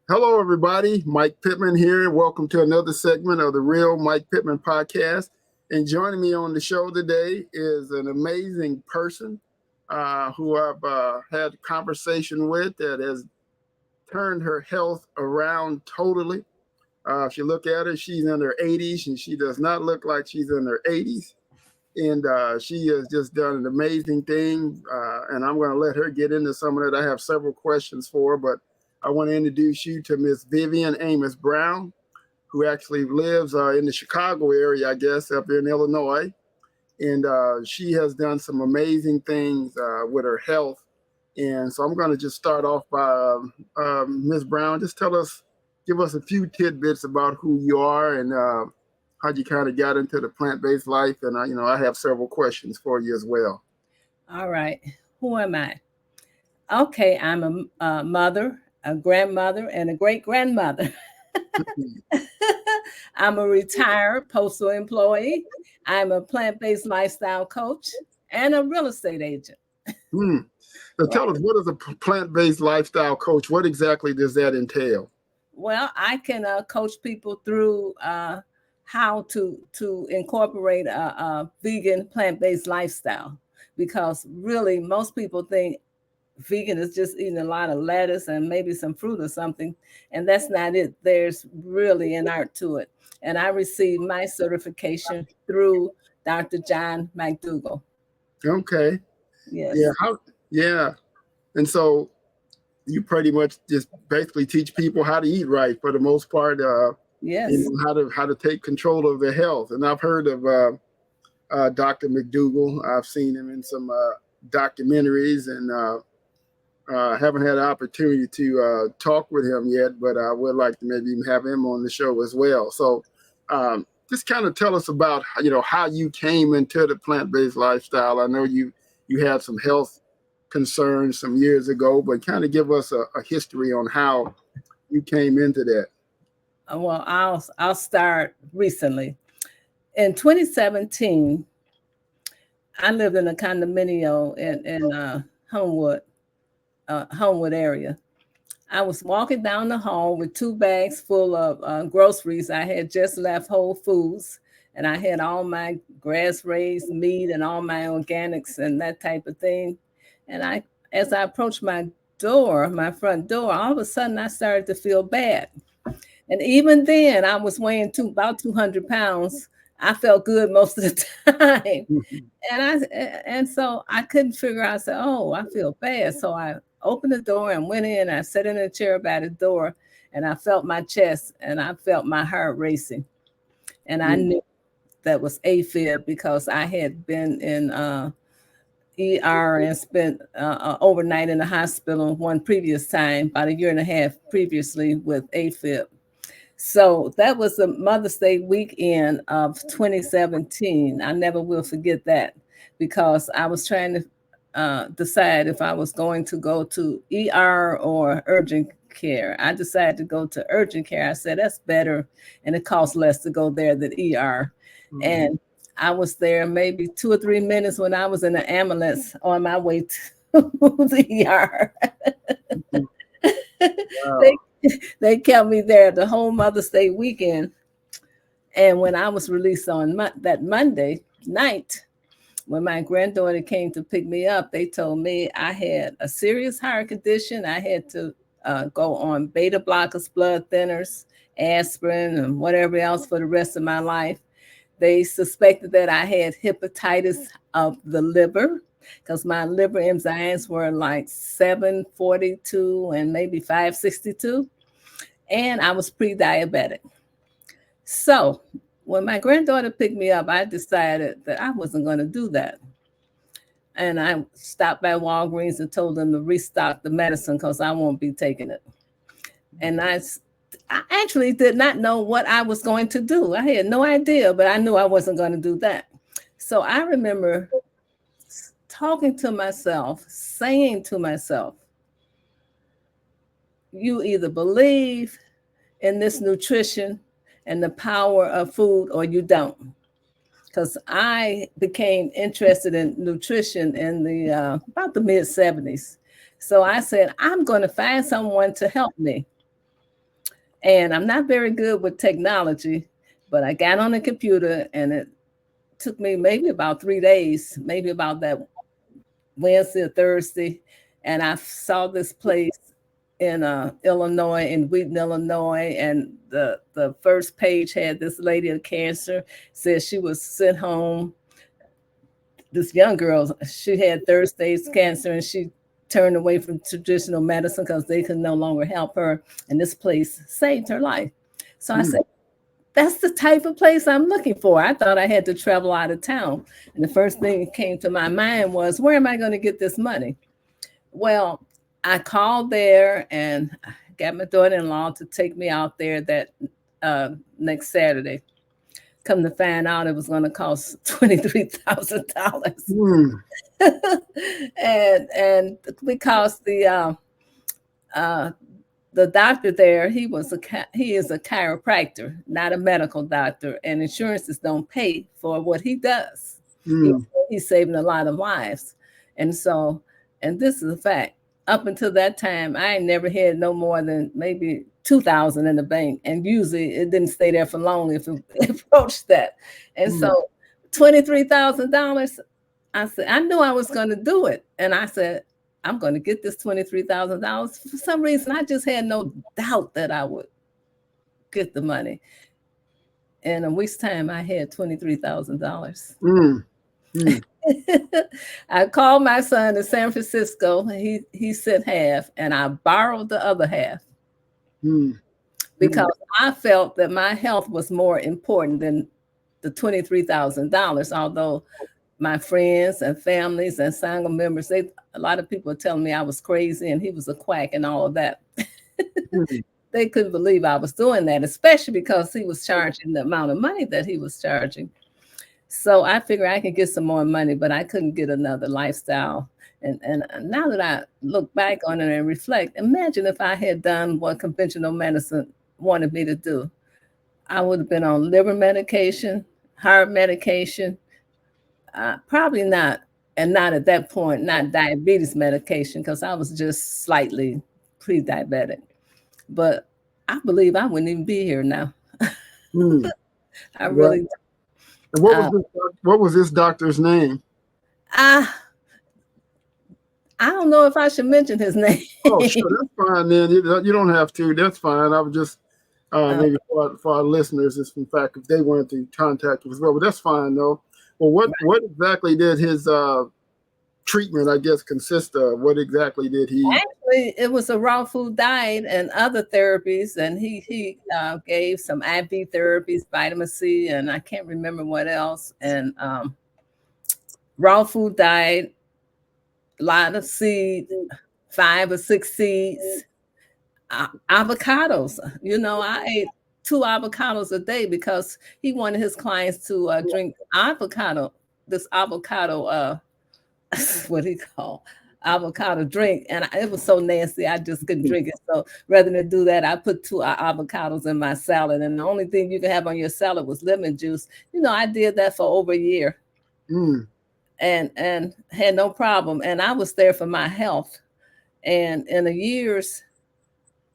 Hello, everybody. Mike Pittman here. Welcome to another segment of the Real Mike Pittman Podcast. And joining me on the show today is an amazing person who I've had a conversation with that has turned her health around totally. If you look at her, she's in her 80s, and she does not look like she's in her 80s. And she has just done an amazing thing. And I'm going to let her get into some of it. I have several questions for her, but I want to introduce you to Miss Vivian Amos Brown, who actually lives in the Chicago area, I guess, up in Illinois. And she has done some amazing things with her health. And so I'm going to just start off by Ms. Brown. Just give us a few tidbits about who you are and how you kind of got into the plant-based life. And I have several questions for you as well. All right. Who am I? Okay, I'm a mother, a grandmother, and a great-grandmother. I'm a retired postal employee. I'm a plant-based lifestyle coach and a real estate agent. So tell us, what is a plant-based lifestyle coach? What exactly does that entail? Well, I can coach people through how to incorporate a vegan plant-based lifestyle, because really most people think vegan is just eating a lot of lettuce and maybe some fruit or something, and that's not it. There's really an art to it. And I received my certification through Dr. John McDougall. Okay. Yes. Yeah. And so you pretty much just basically teach people how to eat right for the most part. Yes. How to take control of their health. And I've heard of Dr. McDougall. I've seen him in some documentaries, and haven't had an opportunity to talk with him yet, but I would like to maybe even have him on the show as well. So just kind of tell us about, how you came into the plant-based lifestyle. I know you had some health concerns some years ago, but kind of give us a history on how you came into that. Well, I'll start recently. In 2017, I lived in a condominium in Homewood area. I was walking down the hall with 2 bags full of groceries. I had just left Whole Foods, and I had all my grass-raised meat and all my organics and that type of thing. And as I approached my front door, all of a sudden I started to feel bad. And even then, I was weighing about 200 pounds. I felt good most of the time. And so I couldn't figure out, I said, oh, I feel bad. So I opened the door and went in. I sat in a chair by the door, and I felt my chest, and I felt my heart racing. And I knew that was AFib, because I had been in ER and spent overnight in the hospital one previous time, about 1.5 years previously, with AFib. So that was the Mother's Day weekend of 2017. I never will forget that, because I was trying to decide if I was going to go to ER or urgent care. I decided to go to urgent care. I said, that's better, and it costs less to go there than ER. Mm-hmm. And I was there maybe 2 or 3 minutes when I was in an ambulance on my way to the ER. Wow. They kept me there the whole Mother's Day weekend. And when I was released on that Monday night, when my granddaughter came to pick me up, they told me I had a serious heart condition. I had to go on beta blockers, blood thinners, aspirin, and whatever else for the rest of my life. They suspected that I had hepatitis of the liver, because my liver enzymes were like 742 and maybe 562. And I was pre-diabetic. So when my granddaughter picked me up, I decided that I wasn't going to do that. And I stopped by Walgreens and told them to restock the medicine, because I won't be taking it. And I actually did not know what I was going to do. I had no idea, but I knew I wasn't going to do that. So I remember talking to myself, saying to myself, you either believe in this nutrition and the power of food, or you don't. Because I became interested in nutrition in the about the mid-70s. So I said, I'm going to find someone to help me. And I'm not very good with technology, but I got on the computer and it took me maybe about 3 days, maybe about that Wednesday or Thursday. And I saw this place in Illinois, in Wheaton, Illinois. And the first page had this lady of cancer, said she was sent home. This young girl, she had third stage cancer and she turned away from traditional medicine because they could no longer help her. And this place saved her life. So I said, that's the type of place I'm looking for. I thought I had to travel out of town. And the first thing that came to my mind was, where am I going to get this money? Well, I called there and got my daughter-in-law to take me out there that next Saturday. Come to find out it was going to cost $23,000. And because the doctor there, he is a chiropractor, not a medical doctor, and insurances don't pay for what he does. He's saving a lot of lives. And so, and this is a fact, up until that time, I ain't never had no more than maybe $2,000 in the bank. And usually it didn't stay there for long if it approached that. And so $23,000, I said, I knew I was going to do it. And I said, I'm going to get this $23,000. For some reason, I just had no doubt that I would get the money. In a week's time, I had $23,000. I called my son in San Francisco. He sent half, and I borrowed the other half because I felt that my health was more important than the $23,000. Although my friends and families and Sangha members, a lot of people were telling me I was crazy and he was a quack and all of that. They couldn't believe I was doing that, especially because he was charging the amount of money that he was charging. So I figured I could get some more money, but I couldn't get another lifestyle. And now that I look back on it and reflect, imagine if I had done what conventional medicine wanted me to do. I would have been on liver medication, heart medication, probably not, and not at that point, not diabetes medication, because I was just slightly pre-diabetic. But I believe I wouldn't even be here now. I really. And what was this doctor's name? I don't know if I should mention his name. Oh, sure, that's fine then. You don't have to. That's fine. I was just maybe for our listeners, if in fact if they wanted to contact you as well, but that's fine though. Well, what exactly did his treatment, I guess, consist of? What exactly did he? Actually, it was a raw food diet and other therapies, and he gave some IV therapies, vitamin C, and I can't remember what else. And raw food diet, a lot of seeds, 5 or 6 seeds, avocados. You know, I ate 2 avocados a day because he wanted his clients to drink avocado. This avocado. What he called avocado drink, and it was so nasty I just couldn't drink it. So rather than do that, I put 2 avocados in my salad, and the only thing you can have on your salad was lemon juice. You know, I did that for over a year and had no problem, and I was there for my health. And in a year's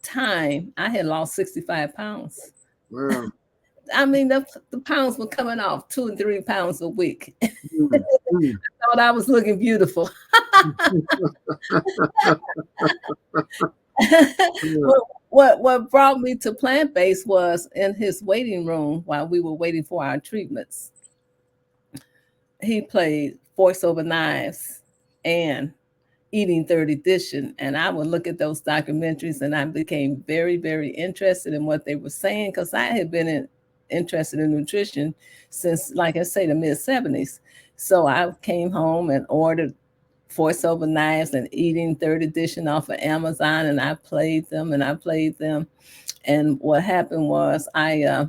time, I had lost 65 pounds. Wow. I mean, the pounds were coming off 2 and 3 pounds a week. I thought I was looking beautiful. What brought me to plant-based was in his waiting room while we were waiting for our treatments. He played Forks Over Knives and Eating Third Edition. And I would look at those documentaries and I became very, very interested in what they were saying because I had been interested in nutrition since, like I say, the mid-70s. So I came home and ordered Forks Over Knives and Eating Third Edition off of Amazon, and I played them. And what happened was my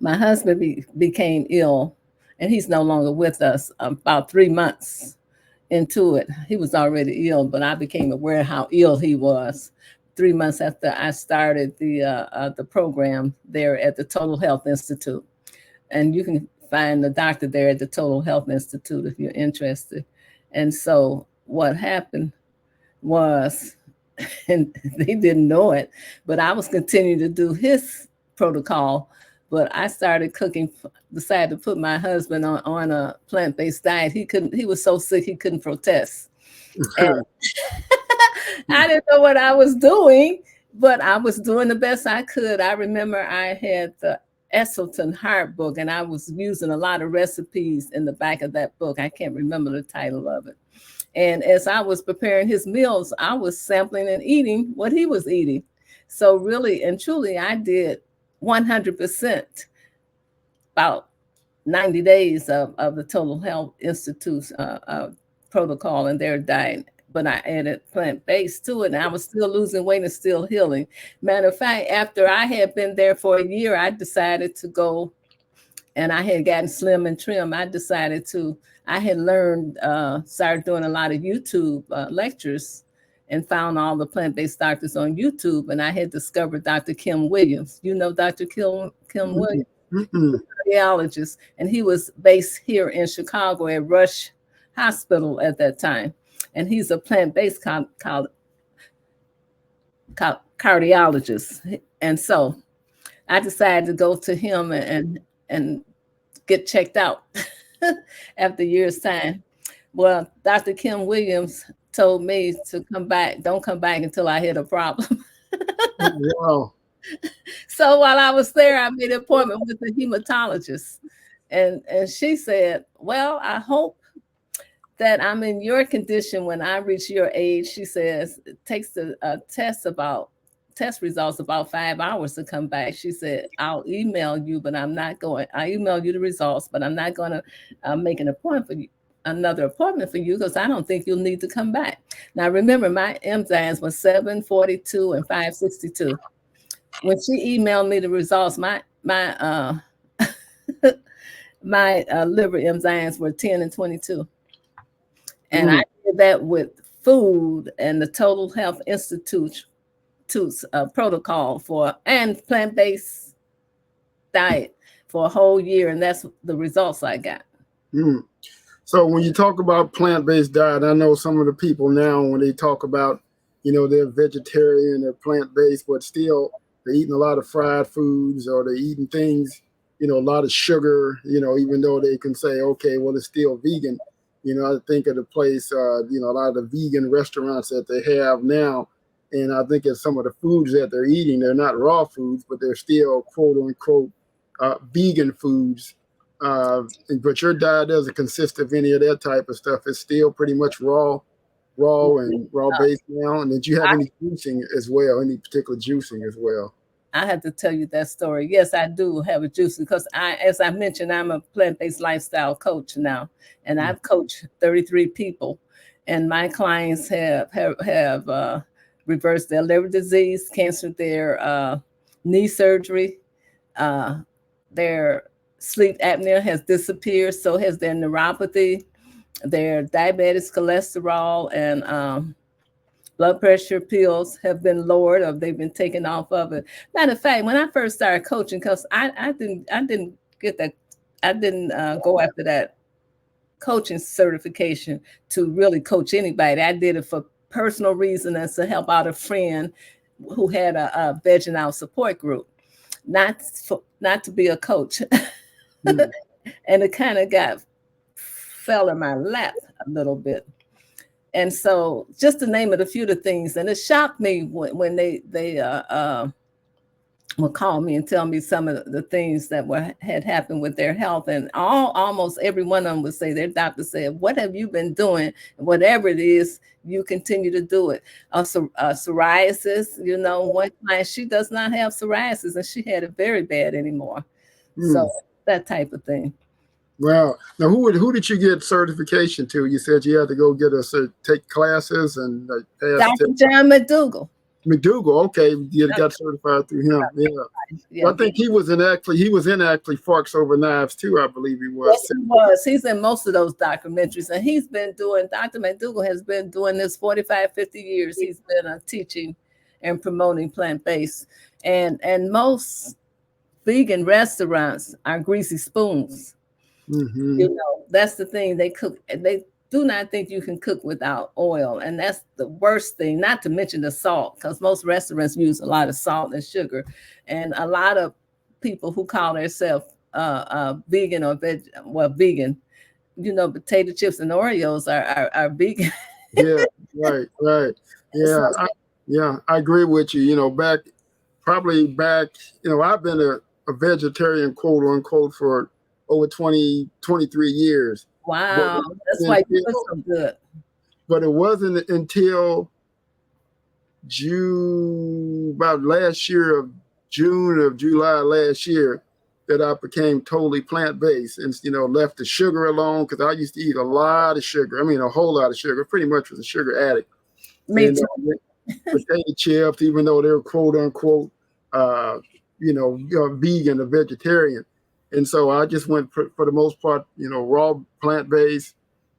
husband became ill, and he's no longer with us. About 3 months into it, he was already ill, but I became aware of how ill he was 3 months after I started the program there at the Total Health Institute. And you can find the doctor there at the Total Health Institute if you're interested. And so what happened was and they didn't know it, but I was continuing to do his protocol. But I started cooking, decided to put my husband on a plant-based diet. He was so sick he couldn't protest. And I didn't know what I was doing, but I was doing the best I could. I remember I had the Esselton Heart book, and I was using a lot of recipes in the back of that book. I can't remember the title of it. And as I was preparing his meals, I was sampling and eating what he was eating. So really and truly, I did 100%, about 90 days of the Total Health Institute's protocol and their diet. But I added plant-based to it, and I was still losing weight and still healing. Matter of fact, after I had been there for a year, I decided to go, and I had gotten slim and trim. I had learned, started doing a lot of YouTube lectures and found all the plant-based doctors on YouTube. And I had discovered Dr. Kim Williams. You know Dr. Kim Williams, cardiologist, and he was based here in Chicago at Rush Hospital at that time. And he's a plant-based cardiologist. And so I decided to go to him and get checked out after years' time. Well, Dr. Kim Williams told me to come back. Don't come back until I hit a problem. Wow. So while I was there, I made an appointment with a hematologist. And she said, well, I hope that I'm in your condition when I reach your age. She says it takes the test results about 5 hours to come back. She said, I'll email you, but I email you the results, but I'm not going to make another appointment for you because I don't think you'll need to come back. Now, remember, my enzymes were 742 and 562. When she emailed me the results, my liver enzymes were 10 and 22. And I did that with food and the Total Health Institute's protocol and plant-based diet for a whole year. And that's the results I got. So when you talk about plant-based diet, I know some of the people now, when they talk about, they're vegetarian, they're plant-based, but still they're eating a lot of fried foods, or they're eating things, a lot of sugar, even though they can say, okay, well, it's still vegan. I think of the place, a lot of the vegan restaurants that they have now. And I think of some of the foods that they're eating, they're not raw foods, but they're still quote unquote vegan foods. But your diet doesn't consist of any of that type of stuff. It's still pretty much raw and raw based now. And did you have any juicing as well? Any particular juicing as well? I have to tell you that story. Yes, I do have a juice because as I mentioned, I'm a plant-based lifestyle coach now, and I've coached 33 people, and my clients have reversed their liver disease, cancer, their knee surgery, their sleep apnea has disappeared, so has their neuropathy, their diabetes, cholesterol, and blood pressure pills have been lowered, or they've been taken off of it. Matter of fact, when I first started coaching, because I didn't get that, I didn't go after that coaching certification to really coach anybody. I did it for personal reasons to help out a friend who had a vegging out support group, not to be a coach. And it kind of fell in my lap a little bit. And so just to name it a few of the things, and it shocked me when they would call me and tell me some of the things that had happened with their health. And almost every one of them would say, their doctor said, what have you been doing? Whatever it is, you continue to do it. Psoriasis, one client, she does not have psoriasis, and she had it very bad anymore. So that type of thing. Wow. Now, who did you get certification to? You said you had to go take classes and pass. Dr. John McDougall. McDougall, okay, you got certified through him. Yeah. I think he was in Forks Over Knives too. I believe he was. Yes, he was. He's in most of those documentaries, and Dr. McDougall has been doing this 45, 50 years. He's been teaching and promoting plant-based, and most vegan restaurants are greasy spoons. That's the thing. They do not think you can cook without oil. And that's the worst thing, not to mention the salt, because most restaurants use a lot of salt and sugar. And a lot of people who call themselves vegan or vegan, potato chips and Oreos are vegan. Yeah, right. Yeah, I agree with you. Back, I've been a vegetarian, quote unquote, for over 23 years. Wow, that's why you look so good. But it wasn't until June of July last year, that I became totally plant-based and, left the sugar alone, because I used to eat a lot of sugar. I mean, a whole lot of sugar. Pretty much was a sugar addict. Me too. Potato chips, even though they were quote unquote, vegan or vegetarian. And so I just went for the most part, raw plant-based,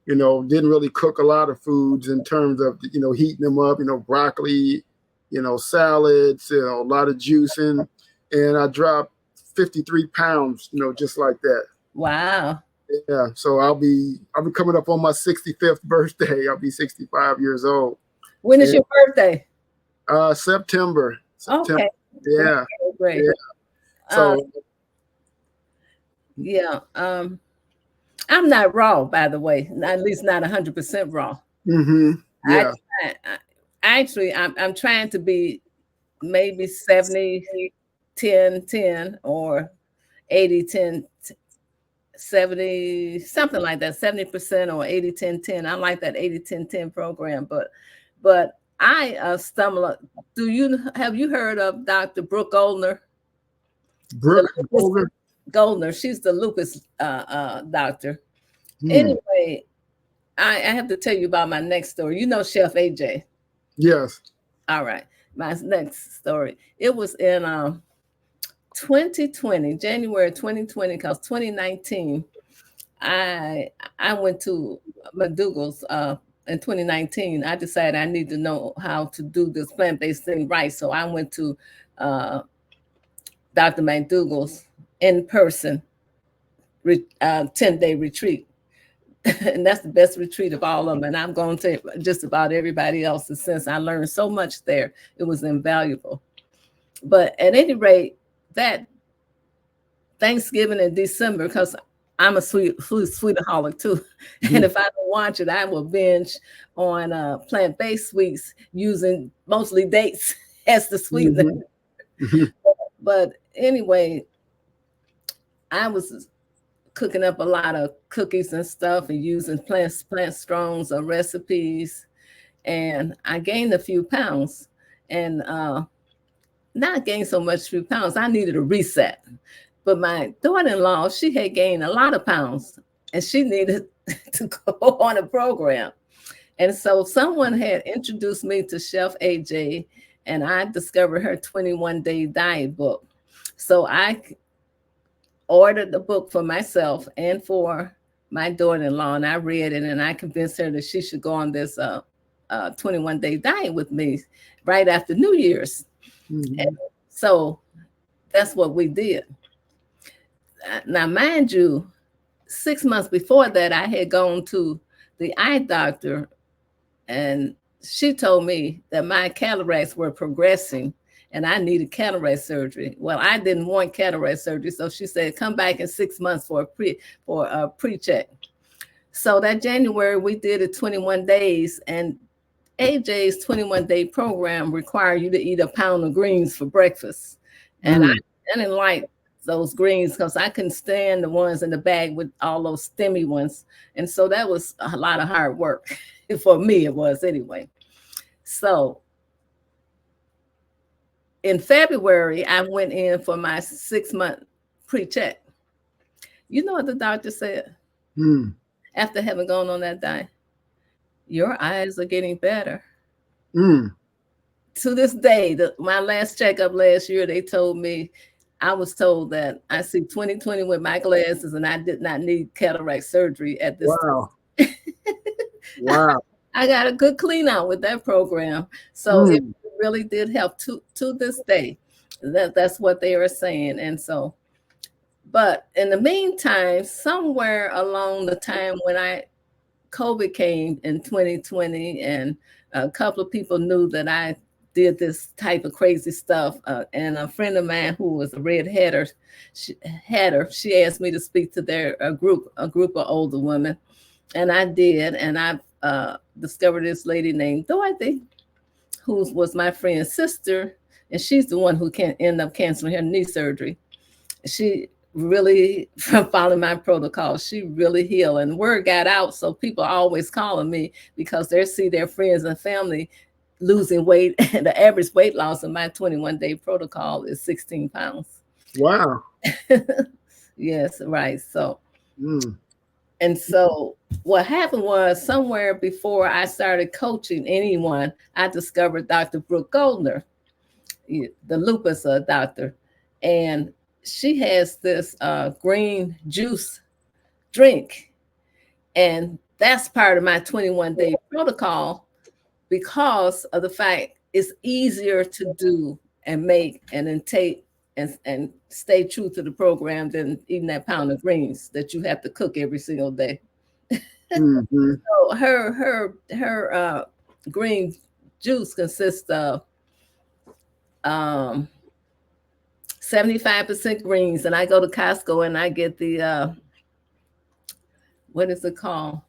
didn't really cook a lot of foods in terms of, heating them up, broccoli, salads, a lot of juicing. And I dropped 53 pounds, just like that. Wow. Yeah. So I'll be coming up on my 65th birthday. I'll be 65 years old. When is your birthday? September. Okay. Yeah. Great. Yeah. So I'm not raw, by the way, at least not 100% raw. Mm-hmm. Yeah. I'm trying to be maybe 70, 10, 10 or 80, 10, 70, something like that, 70% or 80, 10, 10. I like that 80, 10, 10 program, but I stumble. Have you heard of Dr. Brooke Goldner? Goldner. She's the lupus doctor. Anyway, I have to tell you about my next story. Chef AJ. Yes. All right. My next story. It was in 2020, January 2020, because 2019, I went to McDougall's in 2019. I decided I need to know how to do this plant-based thing right. So I went to Dr. McDougall's in-person 10-day retreat. And that's the best retreat of all of them. And I'm going to just about everybody else's since I learned so much there. It was invaluable. But at any rate, that Thanksgiving in December, because I'm a sweetaholic too. Mm-hmm. And if I don't watch it, I will binge on plant-based sweets using mostly dates as the sweetener. Mm-hmm. But anyway, I was cooking up a lot of cookies and stuff and using plant strongs or recipes. And I gained a few pounds and not gained so much few pounds. I needed a reset. But my daughter-in-law, she had gained a lot of pounds and she needed to go on a program. And so someone had introduced me to Chef AJ and I discovered her 21-day diet book. So I ordered the book for myself and for my daughter-in-law, and I read it and I convinced her that she should go on this 21-day diet with me right after New Year's. Mm-hmm. And so that's what we did. Now, mind you, 6 months before that, I had gone to the eye doctor and she told me that my cataracts were progressing and I needed cataract surgery. Well, I didn't want cataract surgery. So she said, come back in 6 months for a pre-check. So that January, we did it 21 days and AJ's 21-day program required you to eat a pound of greens for breakfast. And I didn't like those greens because I couldn't stand the ones in the bag with all those stemmy ones. And so that was a lot of hard work. For me, it was anyway. So in February, I went in for my 6-month pre-check. You know what the doctor said? After having gone on that diet? Your eyes are getting better. To this day, my last checkup last year, I was told that I see 20/20 with my glasses and I did not need cataract surgery at this time. Wow. I got a good clean out with that program. So it really did help to this day. That's what they are saying. And so, but in the meantime, somewhere along the time when I COVID came in 2020, and a couple of people knew that I did this type of crazy stuff. And a friend of mine who was a red hatter, she asked me to speak to a group of older women. And I did. And I discovered this lady named Dorothy, who was my friend's sister. And she's the one who can end up canceling her knee surgery. She really, from following my protocol, she really healed. And word got out. So people are always calling me because they see their friends and family losing weight. And the average weight loss in my 21-day protocol is 16 pounds. Wow. Yes, right. So, and so what happened was, somewhere before I started coaching anyone, I discovered Dr. Brooke Goldner, the lupus doctor. And she has this green juice drink. And that's part of my 21-day protocol, because of the fact it's easier to do and make and then take and stay true to the program than eating that pound of greens that you have to cook every single day. Mm-hmm. So her green juice consists of 75% greens, and I go to Costco and I get the what is it called?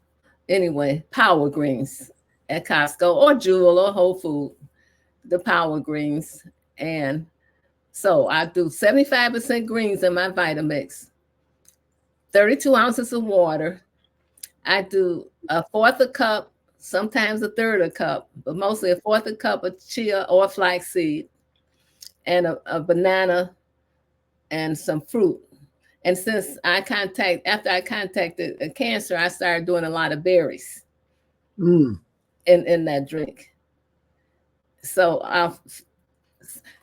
Anyway, power greens at Costco or Jewel or Whole Food, the power greens. And so I do 75% greens in my Vitamix, 32 ounces of water. I do a fourth a cup, sometimes a third a cup, but mostly a fourth a cup of chia or flaxseed, and a banana and some fruit. And since after I contacted cancer, I started doing a lot of berries in that drink. So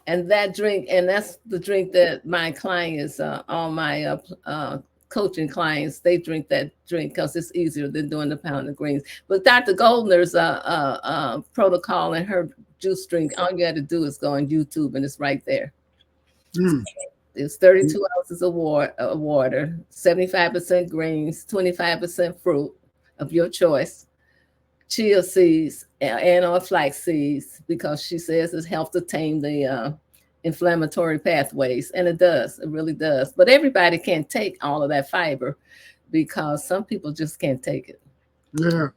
and that drink, and that's the drink that my clients, all my coaching clients, they drink that drink because it's easier than doing the pound of greens. But Dr. Goldner's protocol and her juice drink, all you got to do is go on YouTube and it's right there. It's 32 ounces of water, 75% greens, 25% fruit of your choice, chia seeds and or flax seeds, because she says it helps to tame the inflammatory pathways. And it does, it really does. But everybody can't take all of that fiber, because some people just can't take it. Yeah.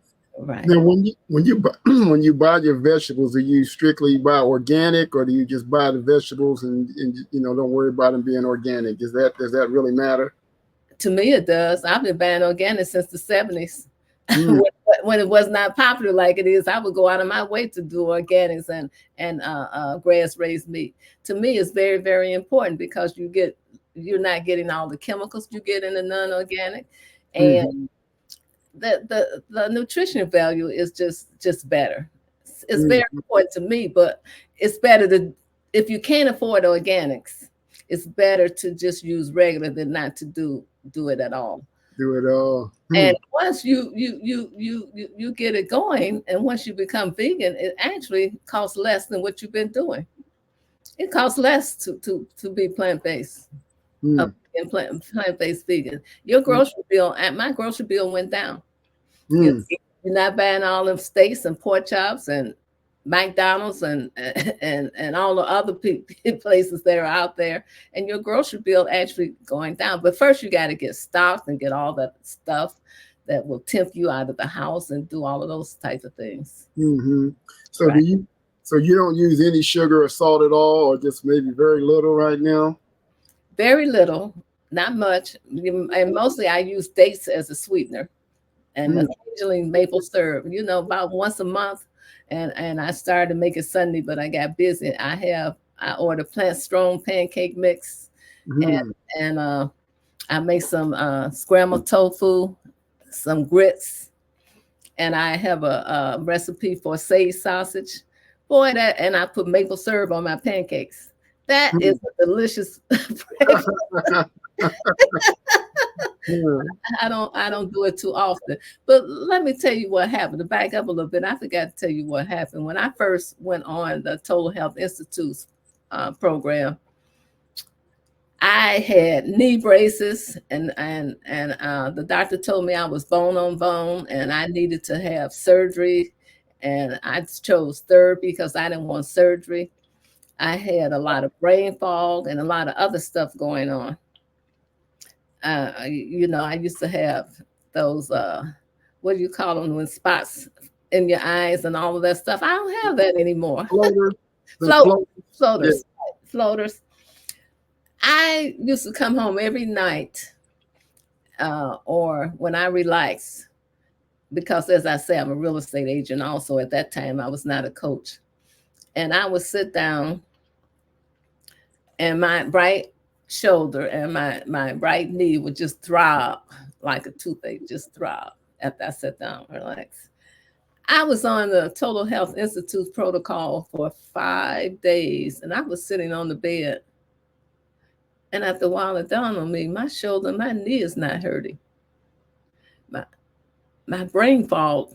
Right. Now, when you buy your vegetables, do you strictly buy organic, or do you just buy the vegetables and don't worry about them being organic? Does that really matter? To me, it does. I've been buying organic since the 70s. When it was not popular like it is, I would go out of my way to do organics and grass-raised meat. To me, it's very, very important, because you're not getting all the chemicals you get in the non-organic, and the nutrition value is just better. It's very important to me, but it's better if you can't afford organics, it's better to just use regular than not to do it at all. And once you get it going, and once you become vegan, it actually costs less than what you've been doing. It costs less to be plant-based. Plant-based vegan. Your grocery bill, my grocery bill went down. You're not buying all them steaks and pork chops and McDonald's and all the other places that are out there, and your grocery bill actually going down. But first, you got to get stocked and get all that stuff that will tempt you out of the house and do all of those types of things. So right. So you don't use any sugar or salt at all, or just maybe very little right now? Very little, not much, and mostly I use dates as a sweetener, and occasionally maple syrup. About once a month. And I started to make it Sunday, but I got busy. I ordered plant strong pancake mix, and I make some scrambled tofu, some grits, and I have a recipe for sage sausage. Boy, and I put maple syrup on my pancakes. That is a delicious breakfast. I don't do it too often, but let me tell you what happened. To back up a little bit, I forgot to tell you what happened when I first went on the Total Health Institute's program. I had knee braces, and the doctor told me I was bone on bone, and I needed to have surgery. And I chose therapy because I didn't want surgery. I had a lot of brain fog and a lot of other stuff going on. I used to have those what do you call them when spots in your eyes and all of that stuff. I don't have that anymore. Floaters. Floaters. Floaters. I used to come home every night or when I relax, because as I say, I'm a real estate agent also. At that time, I was not a coach. And I would sit down and my right shoulder and my right knee would just throb like a toothache, just throb after I sat down, relax. I was on the Total Health Institute protocol for 5 days, and I was sitting on the bed. And after a while, it dawned on me, my shoulder, my knee is not hurting. My brain fog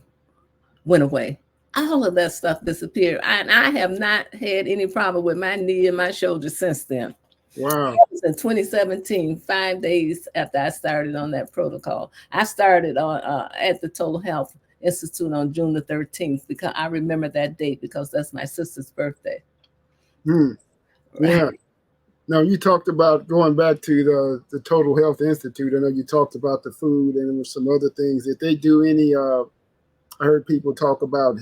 went away. All of that stuff disappeared. And I have not had any problem with my knee and my shoulder since then. Wow. That was in 2017, 5 days after I started on that protocol. I started on at the Total Health Institute on June the 13th, because I remember that date because that's my sister's birthday. Yeah. Now, you talked about going back to the Total Health Institute. I know you talked about the food, and there were some other things. Did they do any, I heard people talk about,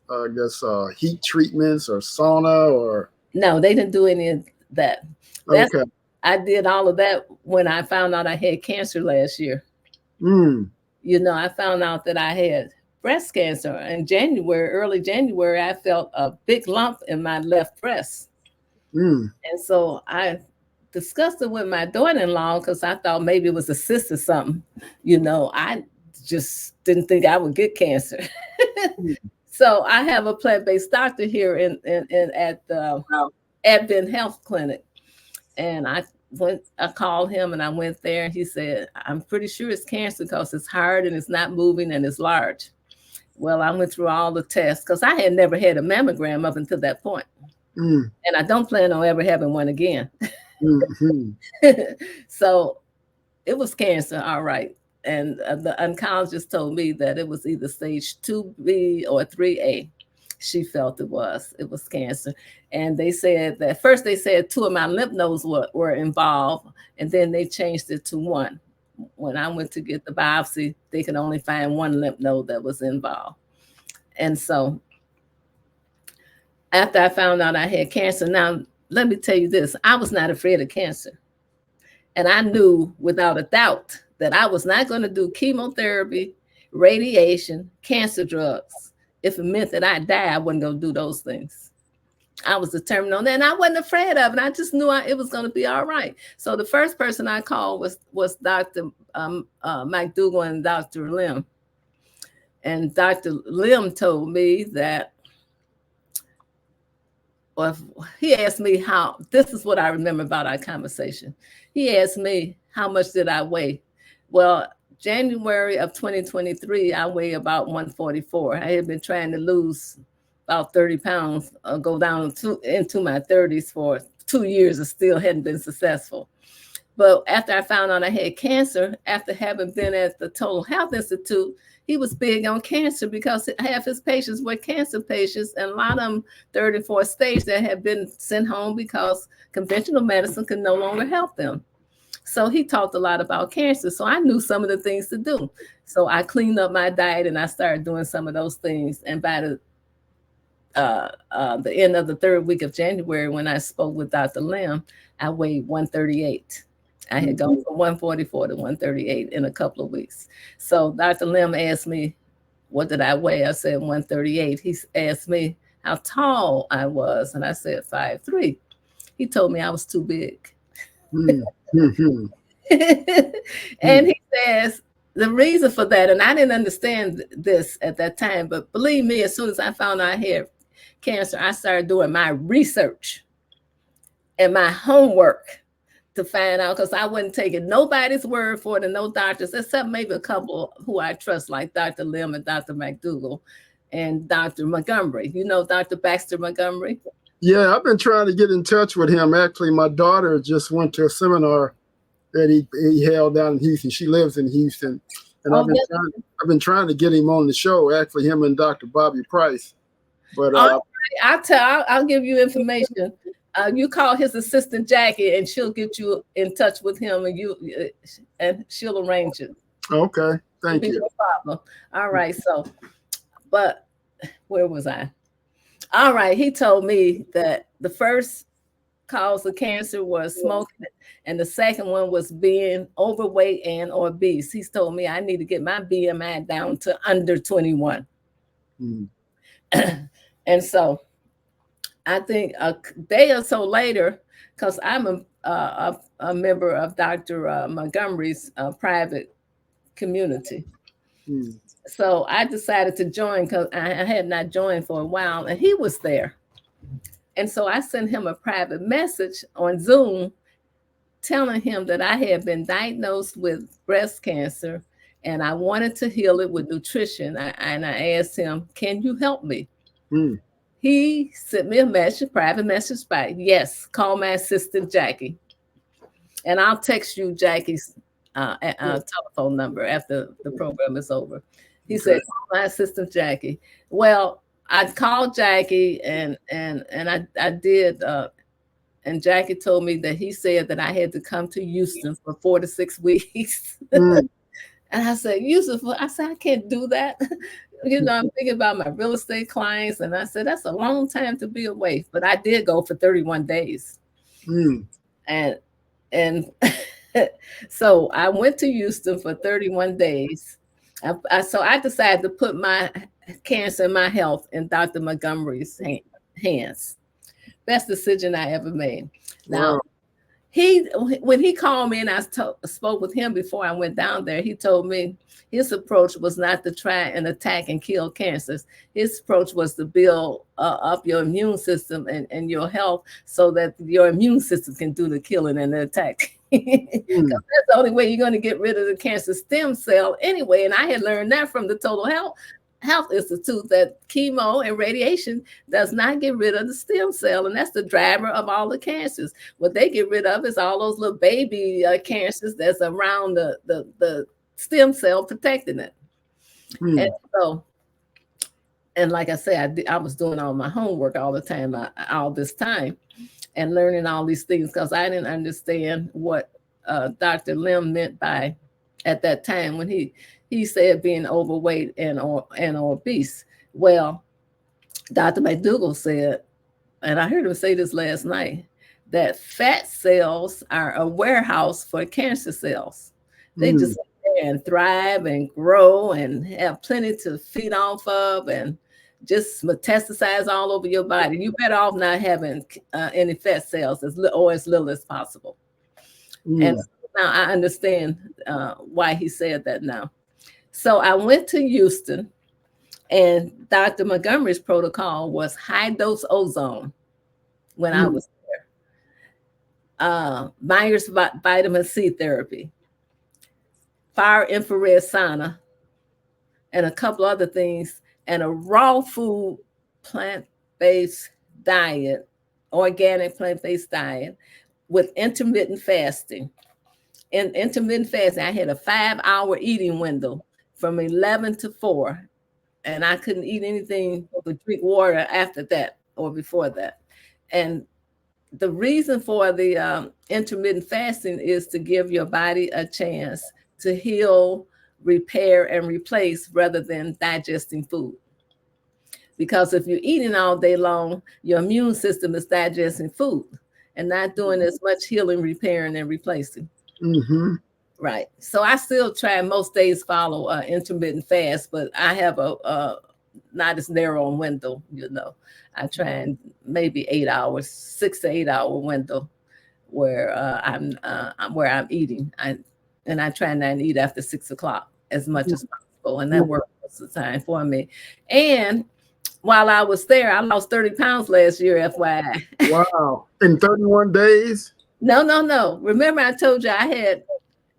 I guess, heat treatments or sauna or? No, they didn't do any of that. Okay. I did all of that when I found out I had cancer last year. I found out that I had breast cancer in January, early January. I felt a big lump in my left breast. And so I discussed it with my daughter-in-law because I thought maybe it was a cyst or something. I just didn't think I would get cancer. So I have a plant-based doctor here at the Advent Health Clinic. And I called him and I went there, and he said, I'm pretty sure it's cancer because it's hard and it's not moving and it's large. Well, I went through all the tests because I had never had a mammogram up until that point. And I don't plan on ever having one again. So it was cancer, all right. And the oncologist told me that it was either stage 2B or 3A. She felt it was cancer. And they said that first they said 2 of my lymph nodes were involved, and then they changed it to 1. When I went to get the biopsy, they could only find 1 lymph node that was involved. And so after I found out I had cancer, now let me tell you this, I was not afraid of cancer. And I knew without a doubt that I was not going to do chemotherapy, radiation, cancer drugs. If it meant that I'd die, I wasn't going to do those things. I was determined on that, and I wasn't afraid of it. I just knew it was going to be all right. So the first person I called was Dr. McDougall and Dr. Lim. And Dr. Lim told me that, well, he asked me this is what I remember about our conversation. He asked me, how much did I weigh? Well, January of 2023, I weigh about 144. I had been trying to lose about 30 pounds, go down into my 30s for 2 years and still hadn't been successful. But after I found out I had cancer, after having been at the Total Health Institute, he was big on cancer because half his patients were cancer patients, and a lot of them 3rd and 4th stage that had been sent home because conventional medicine could no longer help them. So he talked a lot about cancer. So I knew some of the things to do. So I cleaned up my diet and I started doing some of those things. And by the end of the 3rd week of January, when I spoke with Dr. Lim, I weighed 138. I had gone from 144 to 138 in a couple of weeks. So Dr. Lim asked me, what did I weigh? I said 138. He asked me how tall I was, and I said 5'3". He told me I was too big. And he says, the reason for that, and I didn't understand this at that time, but believe me, as soon as I found out I had cancer, I started doing my research and my homework to find out, because I wasn't taking nobody's word for it and no doctors, except maybe a couple who I trust, like Dr. Lim and Dr. McDougall and Dr. Montgomery. You know Dr. Baxter Montgomery? Yeah, I've been trying to get in touch with him. Actually, my daughter just went to a seminar that he held down in Houston. She lives in Houston, and I've been trying to get him on the show. Actually, him and Dr. Bobby Price. But I'll give you information. You call his assistant Jackie, and she'll get you in touch with him, and she'll arrange it. Okay, thank you. No problem. All right. So, but where was I? All right. He told me that the first cause of cancer was smoking, and the second one was being overweight and obese. He's told me I need to get my BMI down to under 21. And so I think a day or so later, because I'm a member of Dr. Montgomery's private community. So I decided to join because I had not joined for a while, and he was there. And so I sent him a private message on Zoom telling him that I had been diagnosed with breast cancer and I wanted to heal it with nutrition. And I asked him, can you help me? He sent me a private message back. Yes, call my assistant, Jackie. And I'll text you Jackie's telephone number after the program is over. He said, call my assistant, Jackie. Well, I called Jackie and I did. And Jackie told me that he said that I had to come to Houston for 4 to 6 weeks. And I said, Houston, I said, I can't do that. I'm thinking about my real estate clients. And I said, that's a long time to be away. But I did go for 31 days. And so I went to Houston for 31 days. So I decided to put my cancer and my health in Dr. Montgomery's hands. Best decision I ever made. Now, when he called me and I spoke with him before I went down there, he told me his approach was not to try and attack and kill cancers. His approach was to build up your immune system and your health so that your immune system can do the killing and the attack. That's the only way you're going to get rid of the cancer stem cell anyway. And I had learned that from the Total Health Institute, that chemo and radiation does not get rid of the stem cell, and that's the driver of all the cancers. What they get rid of is all those little baby cancers that's around the stem cell protecting it. And so, and like I said, I was doing all my homework all the time, all this time, and learning all these things because I didn't understand what Dr. Lim meant by at that time when he said being overweight and obese. Well, Dr. McDougall said, and I heard him say this last night, that fat cells are a warehouse for cancer cells. They just sit there and thrive and grow and have plenty to feed off of and just metastasize all over your body. You better off not having any fat cells or as little as possible. And now I understand why he said that now. So I went to Houston, and Dr. Montgomery's protocol was high dose ozone when I was there. Myers vitamin C therapy, far infrared sauna, and a couple other things, and a raw food plant-based diet, organic plant-based diet with intermittent fasting. In intermittent fasting, I had a 5-hour eating window from 11 to 4, and I couldn't eat anything but drink water after that or before that. And the reason for the intermittent fasting is to give your body a chance to heal, repair, and replace rather than digesting food. Because if you're eating all day long, your immune system is digesting food and not doing as much healing, repairing, and replacing. Right. So I still try most days follow intermittent fast, but I have a not as narrow a window, I try and maybe 8 hours, 6 to 8 hour window where I'm eating. And I try not to eat after 6 o'clock as much as possible. And that works most of the time for me. And while I was there, I lost 30 pounds last year, FYI. Wow. In 31 days? No. Remember I told you I had,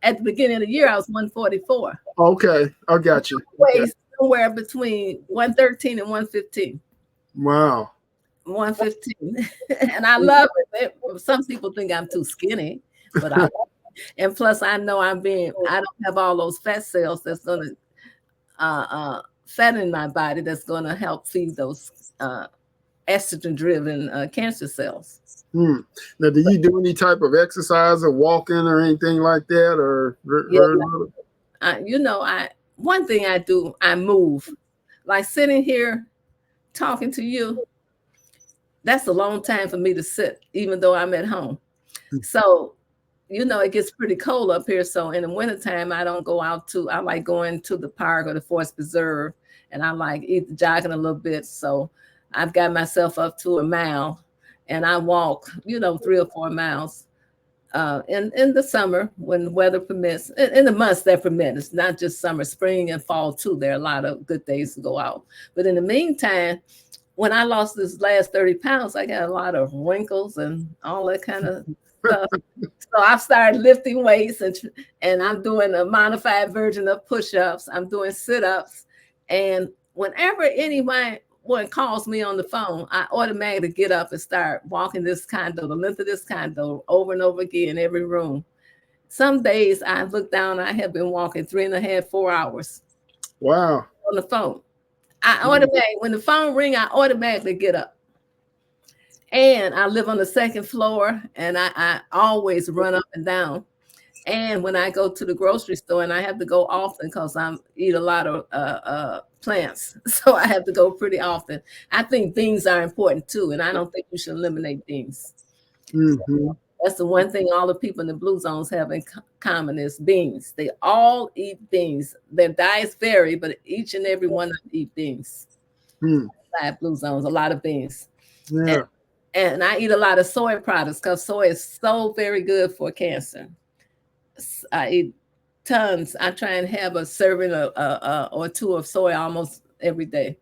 at the beginning of the year, I was 144. Okay, I got you. Weighs somewhere between 113 and 115. Wow. 115. And I love it. Some people think I'm too skinny, but I and plus I know I don't have all those fat cells that's gonna fat in my body that's gonna help feed those estrogen driven cancer cells. Now, do you do any type of exercise or walking or anything like that? Or one thing I do, I move. Like sitting here talking to you, that's a long time for me to sit, even though I'm at home. So, it gets pretty cold up here. So in the wintertime, I don't go out I like going to the park or the Forest Preserve, and I like either jogging a little bit. So I've got myself up to a mile, and I walk, 3 or 4 miles in the summer when the weather permits, in the months that permit. It's not just summer, spring and fall too. There are a lot of good days to go out. But in the meantime, when I lost this last 30 pounds, I got a lot of wrinkles and all that kind of stuff. So I started lifting weights, and I'm doing a modified version of push-ups. I'm doing sit-ups. And whenever anyone calls me on the phone, I automatically get up and start walking this condo, the length of this condo, over and over again, every room. Some days I look down, I have been walking 3.5, 4 hours. Wow. On the phone. When the phone rings, I automatically get up. And I live on the second floor, and I always run up and down. And when I go to the grocery store, and I have to go often because I eat a lot of plants, so I have to go pretty often. I think beans are important too, and I don't think you should eliminate beans. So that's the one thing all the people in the blue zones have in common is beans. They all eat beans. Their diets vary, but each and every one of them eat beans. 5 blue zones, a lot of beans. Yeah. And I eat a lot of soy products because soy is so very good for cancer. I eat tons. I try and have a serving or 2 of soy almost every day.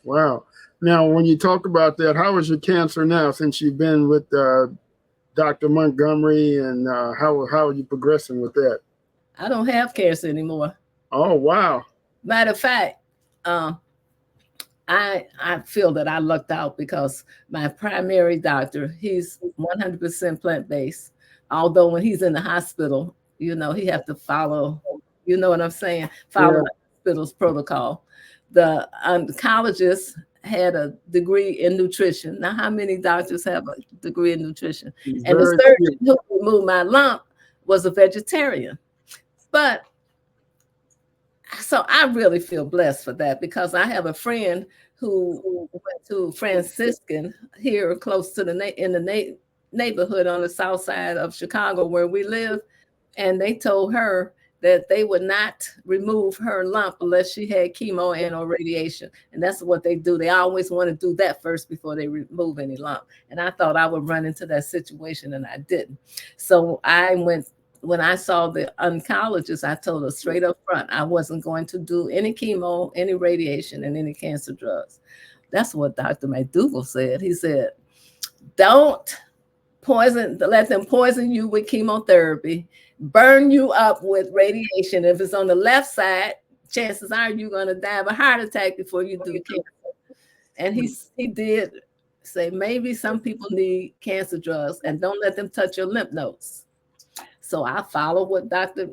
Wow. Now, when you talk about that, how is your cancer now since you've been with Dr. Montgomery, and how are you progressing with that? I don't have cancer anymore. Oh, wow. Matter of fact, I feel that I lucked out because my primary doctor, he's 100% plant-based. Although when he's in the hospital, he have to follow, you know what I'm saying? Follow the hospital's protocol. The oncologist had a degree in nutrition. Now, how many doctors have a degree in nutrition? And the surgeon who removed my lump was a vegetarian. But so I really feel blessed for that because I have a friend who went to Franciscan here close to in the neighborhood on the south side of Chicago where we live. And they told her that they would not remove her lump unless she had chemo and or radiation. And that's what they do. They always want to do that first before they remove any lump. And I thought I would run into that situation, and I didn't. So when I saw the oncologist, I told her straight up front, I wasn't going to do any chemo, any radiation, and any cancer drugs. That's what Dr. McDougall said. He said, don't let them poison you with chemotherapy, burn you up with radiation. If it's on the left side, chances are you're going to die of a heart attack before you do cancer. And he did say, maybe some people need cancer drugs, and don't let them touch your lymph nodes. So I followed what Dr.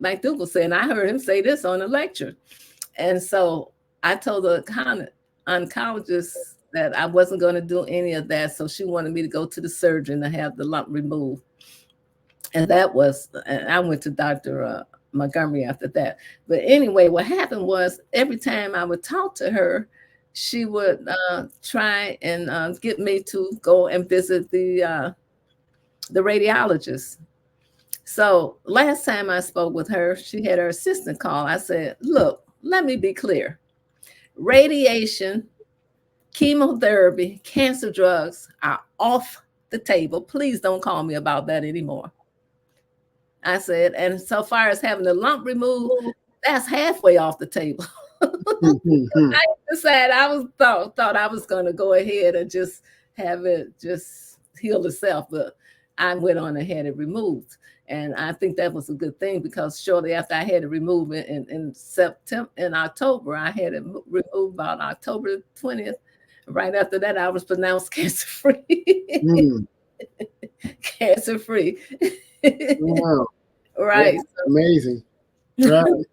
McDougall said, and I heard him say this on a lecture. And so I told the oncologist that I wasn't going to do any of that. So she wanted me to go to the surgeon to have the lump removed. And I went to Dr. Montgomery after that. But anyway, what happened was every time I would talk to her, she would try and get me to go and visit the radiologist. So last time I spoke with her, she had her assistant call. I said, look, let me be clear. Radiation, chemotherapy, cancer drugs are off the table. Please don't call me about that anymore. I said, and so far as having the lump removed, that's halfway off the table. I decided thought I was going to go ahead and just have it just heal itself. But I went on and had it removed. And I think that was a good thing, because shortly after I had it removed in October, I had it removed about October 20th. Right after that, I was pronounced cancer-free. Mm. Cancer-free. Wow. Right. That's amazing. Right.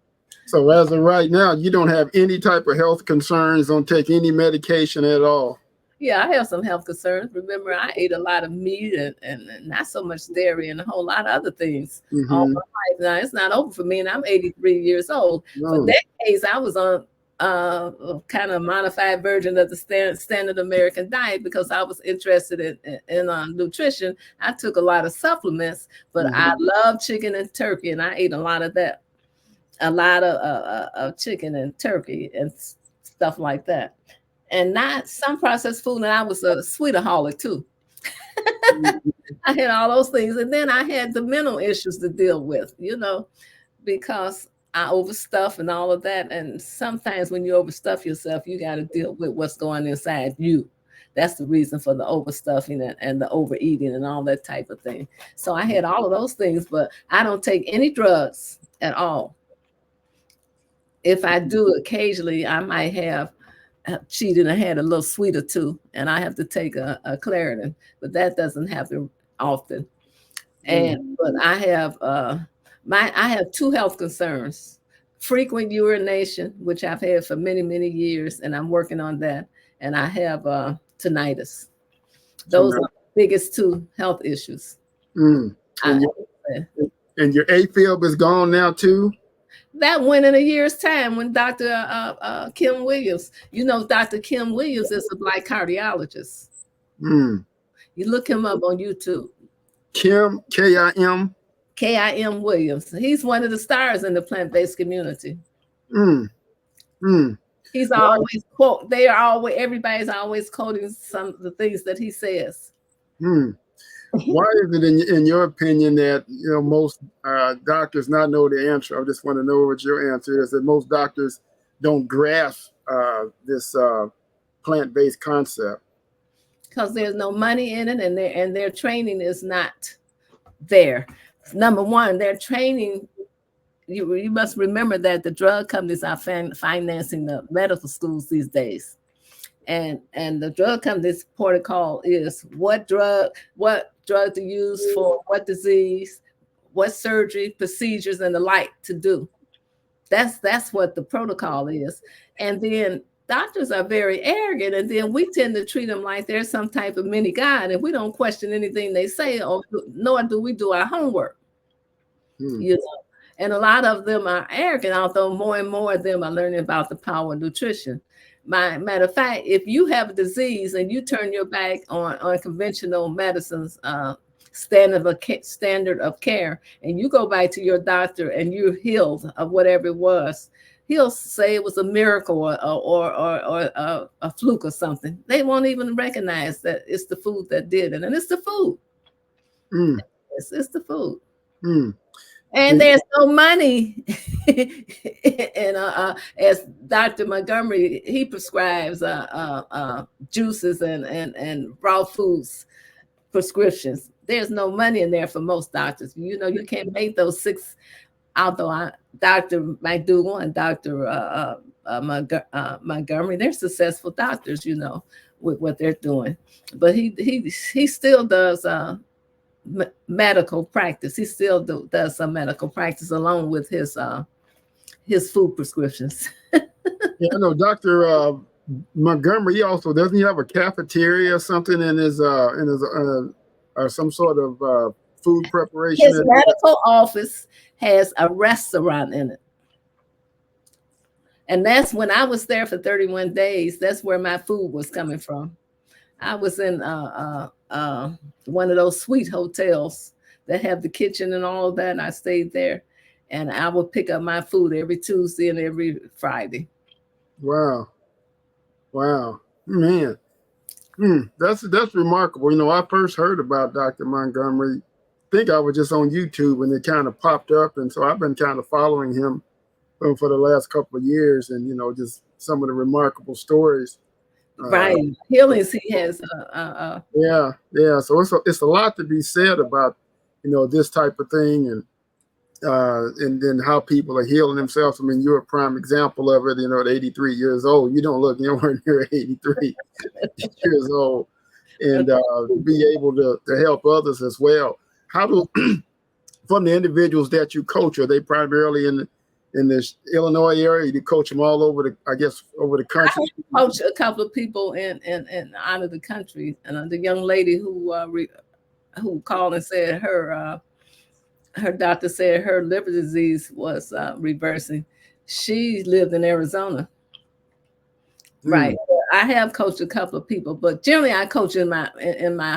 So as of right now, you don't have any type of health concerns, don't take any medication at all. Yeah, I have some health concerns. Remember, I ate a lot of meat and not so much dairy and a whole lot of other things all my life. Now, it's not over for me, and I'm 83 years old. For decades, I was on a kind of modified version of the standard American diet, because I was interested in nutrition. I took a lot of supplements, but I love chicken and turkey, and I ate a lot of that. A lot of chicken and turkey and stuff like that. And not some processed food. And I was a sweetaholic too. I had all those things. And then I had the mental issues to deal with, because I overstuff and all of that. And sometimes when you overstuff yourself, you got to deal with what's going inside you. That's the reason for the overstuffing and the overeating and all that type of thing. So I had all of those things, but I don't take any drugs at all. If I do occasionally, I might have cheated and had a little sweet or two, and I have to take a Claritin, but that doesn't happen often. But I have two health concerns: frequent urination, which I've had for many, many years, and I'm working on that, and I have tinnitus. Those are the biggest two health issues. And your AFib is gone now too? That went in a year's time when Dr. Kim Williams, Dr. Kim Williams is a Black cardiologist. You look him up on YouTube. Kim, K-I-M? K-I-M Williams. He's one of the stars in the plant-based community. He's always everybody's always quoting some of the things that he says. Why is it, in your opinion, that most doctors not know the answer? I just want to know what your answer is. That most doctors don't grasp this plant-based concept because there's no money in it, and their training is not there. Number one, their training. You must remember that the drug companies are financing the medical schools these days. And the drug company's protocol is what drug to use for what disease, what surgery, procedures, and the like to do. That's what the protocol is. And then doctors are very arrogant, and then we tend to treat them like they're some type of mini god, and we don't question anything they say, nor do we do our homework. And a lot of them are arrogant, although more and more of them are learning about the power of nutrition. Matter of fact, if you have a disease and you turn your back on conventional medicine's standard of care, and you go back to your doctor and you're healed of whatever it was, he'll say it was a miracle or a fluke or something. They won't even recognize that it's the food that did it, and it's the food. It's the food. And there's no money. And as Dr. Montgomery, he prescribes juices and raw foods prescriptions. There's no money in there for most doctors. You can't make those six. Although Dr. McDougall and Dr. Montgomery, they're successful doctors, with what they're doing. But he still does medical practice. He still does some medical practice along with his food prescriptions. Yeah, I know Dr. Montgomery. He also doesn't he have a cafeteria or something in his or some sort of food preparation? His medical office has a restaurant in it, and that's when I was there for 31 days. That's where my food was coming from. I was in one of those suite hotels that have the kitchen and all of that. And I stayed there, and I would pick up my food every Tuesday and every Friday. Wow, man, that's remarkable. I first heard about Dr. Montgomery. I think I was just on YouTube and it kind of popped up, and so I've been kind of following him for the last couple of years, and just some of the remarkable stories. Right. Healings he has. Yeah. So it's a lot to be said about, this type of thing, and then how people are healing themselves. I mean, you're a prime example of it. At 83 years old, you don't look anywhere near 83 years old, and be able to help others as well. How do from the individuals that you coach, are they primarily in this Illinois area? You coach them all over the country. I coach a couple of people in out of the country, and the young lady who called and said her doctor said her liver disease was reversing. She lived in Arizona. Right. I have coached a couple of people, but generally I coach in my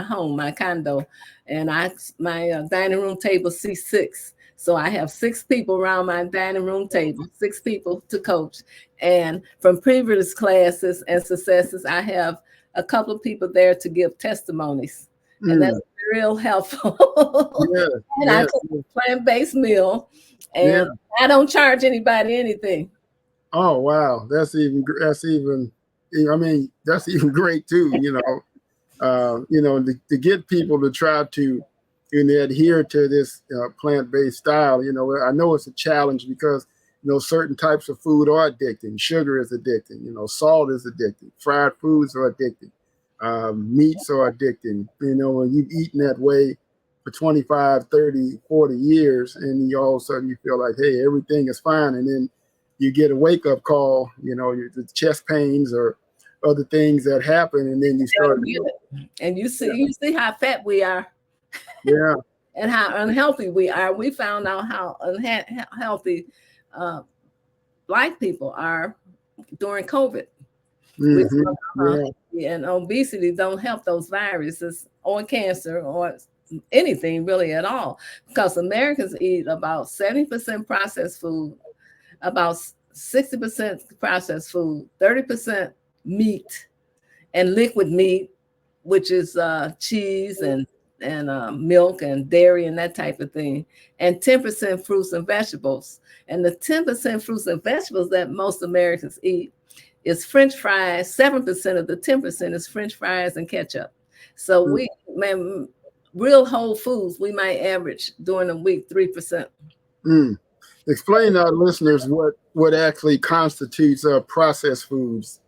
home, my condo, and my dining room table C6. So I have 6 people around my dining room table, 6 people to coach. And from previous classes and successes, I have a couple of people there to give testimonies. And that's real helpful. And I cook a plant-based meal, and I don't charge anybody anything. Oh wow, that's even great too. To get people to try to adhere to this plant-based style. I know it's a challenge because certain types of food are addicting. Sugar is addicting. Salt is addicting. Fried foods are addicting. Meats are addicting. When you've eaten that way for 25, 30, 40 years, and all of a sudden you feel like, hey, everything is fine, and then you get a wake-up call, the chest pains or other things that happen, and then you start. And you see how fat we are. Yeah. And how unhealthy we are. We found out how unhealthy Black people are during COVID. And obesity don't help those viruses or cancer or anything really at all, because Americans eat about 70% processed food, about 60% processed food, 30% meat and liquid meat, which is cheese and milk and dairy and that type of thing, and 10% fruits and vegetables. And the 10% fruits and vegetables that most Americans eat is French fries. 7% of the 10% is French fries and ketchup. So real whole foods, we might average during the week 3%. Explain to our listeners what actually constitutes processed foods.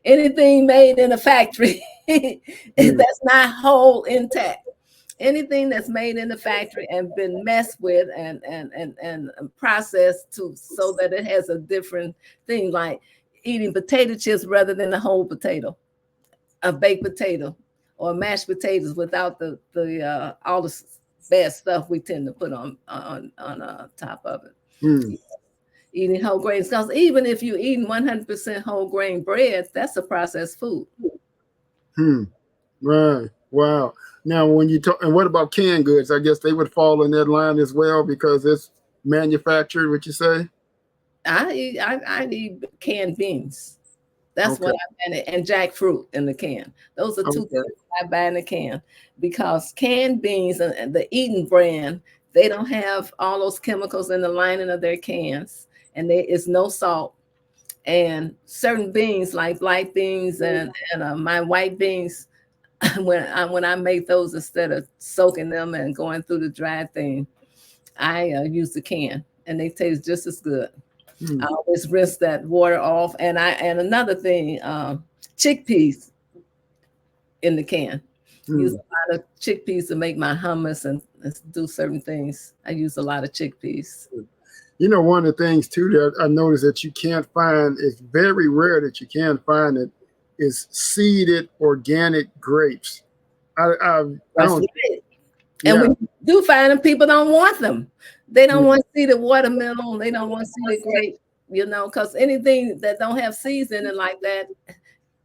Anything made in a factory that's not whole, intact. Anything that's made in the factory and been messed with and processed so that it has a different thing, like eating potato chips rather than a whole potato, a baked potato, or mashed potatoes without the all the bad stuff we tend to put on top of it. Eating whole grains, because even if you're eating 100% whole grain bread, that's a processed food. Right. Wow. Now, when you talk, and what about canned goods? I guess they would fall in that line as well because it's manufactured. What you say? I eat canned beans. That's what I buy, and jackfruit in the can. Those are 2 things I buy in the can, because canned beans and the Eaton brand, they don't have all those chemicals in the lining of their cans, and there is no salt. And certain beans like black beans and my white beans, when I make those, instead of soaking them and going through the dry thing, I use the can, and they taste just as good. I always rinse that water off, and another thing, chickpeas in the can. Use a lot of chickpeas to make my hummus and do certain things. I use a lot of chickpeas. One of the things too that I noticed that you can't find, it's very rare that you can find it, is seeded organic grapes. I don't. Right. And when you do find them, people don't want them. They don't want to see the watermelon. They don't want to see the grape, because anything that don't have seeds in it like that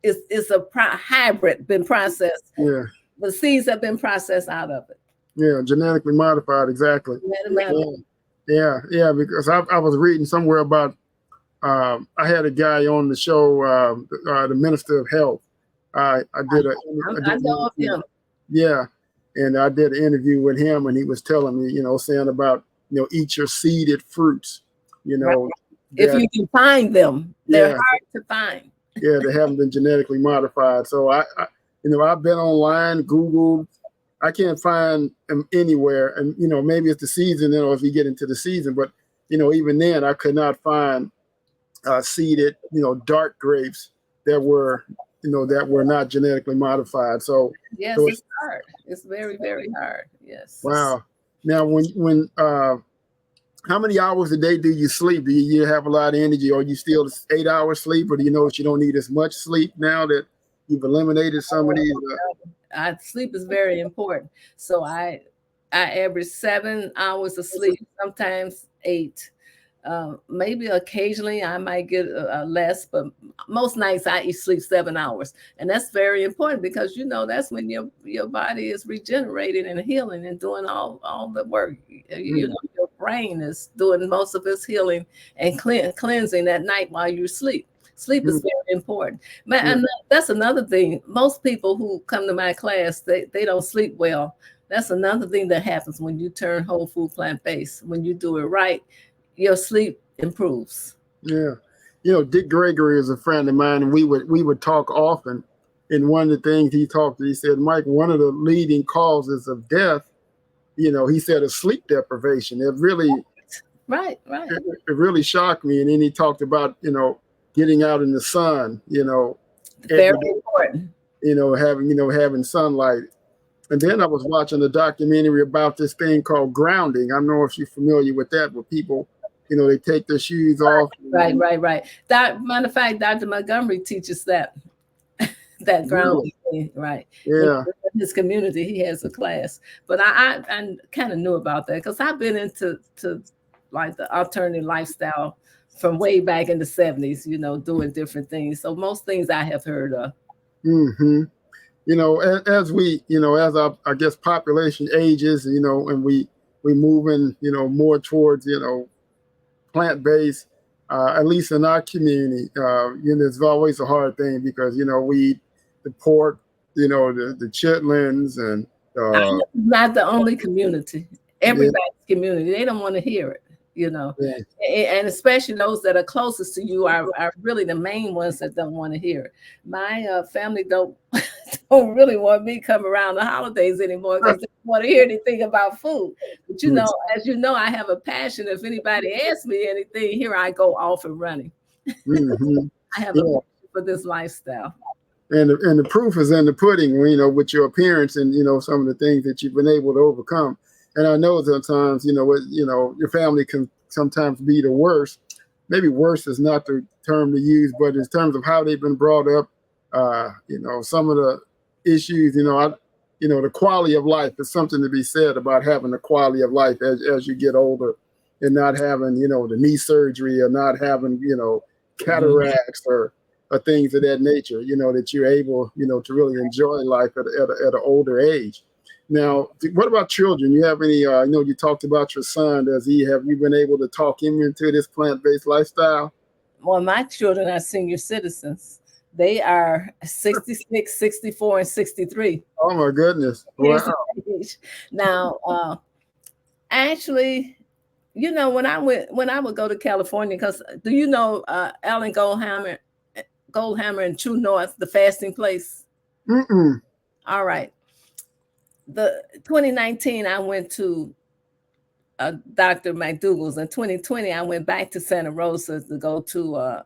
is a hybrid, been processed. Yeah. The seeds have been processed out of it. Yeah, genetically modified, exactly. Yeah, because I was reading somewhere about, I had a guy on the show, the Minister of Health. I know of him. Yeah, and I did an interview with him, and he was telling me, saying about, eat your seeded fruits, Right. If you can find them, they're hard to find. Yeah, they haven't been genetically modified. So I've been online, Googled. I can't find them anywhere. And, maybe it's the season, if you get into the season. But, even then, I could not find seeded, dark grapes that were not genetically modified. So yes, so it's hard. It's very, very hard. Yes. Wow. Now, when how many hours a day do you sleep? Do you have a lot of energy? Or are you still 8 hours sleep? Or do you notice you don't need as much sleep now that you've eliminated some of these? Sleep is very important. So I average 7 hours of sleep, sometimes 8. Maybe occasionally I might get less, but most nights I sleep 7 hours, and that's very important because that's when your body is regenerating and healing and doing all the work. Your brain is doing most of its healing and cleansing at night while you sleep. Sleep is very important. And that's another thing. Most people who come to my class, they don't sleep well. That's another thing that happens when you turn whole food plant-based. When you do it right, your sleep improves. Yeah. Dick Gregory is a friend of mine, and we would talk often. And one of the things he said, Mike, one of the leading causes of death, he said, is sleep deprivation. It really, right. It really shocked me. And then he talked about, getting out in the sun, very important. Having sunlight. And then I was watching a documentary about this thing called grounding. I don't know if you're familiar with that, where people, they take their shoes off. Right. Matter of fact, Dr. Montgomery teaches that grounding thing, right? Yeah. In his community, he has a class. But I kind of knew about that because I've been into like the alternative lifestyle from way back in the 70s, doing different things. So most things I have heard of. Mm-hmm. As we, as our, I guess, population ages, and we move in, more towards, plant-based, at least in our community, it's always a hard thing because, we eat the pork, the chitlins and. Not the only community. Everybody's community. They don't want to hear it. And especially those that are closest to you are really the main ones that don't want to hear it. My family don't really want me to come around the holidays anymore because they don't want to hear anything about food. But as you know, I have a passion. If anybody asks me anything, here I go off and running. Mm-hmm. I have a passion for this lifestyle. And the proof is in the pudding, with your appearance and some of the things that you've been able to overcome. And I know sometimes, your family can sometimes be the worst. Maybe worse is not the term to use, but in terms of how they've been brought up, some of the issues, the quality of life is something to be said about having the quality of life as you get older and not having, the knee surgery or not having, cataracts or things of that nature, that you're able, to really enjoy life at an older age. Now, what about children? You have any, you talked about your son. Have you been able to talk him into this plant-based lifestyle? Well, my children are senior citizens. They are 66, 64, and 63. Oh, my goodness. Wow. Now, actually, when I would go to California, because do you know Alan Goldhammer and True North, the fasting place? Mm-mm. All right. The 2019, I went to Dr. McDougall's. In 2020, I went back to Santa Rosa to go to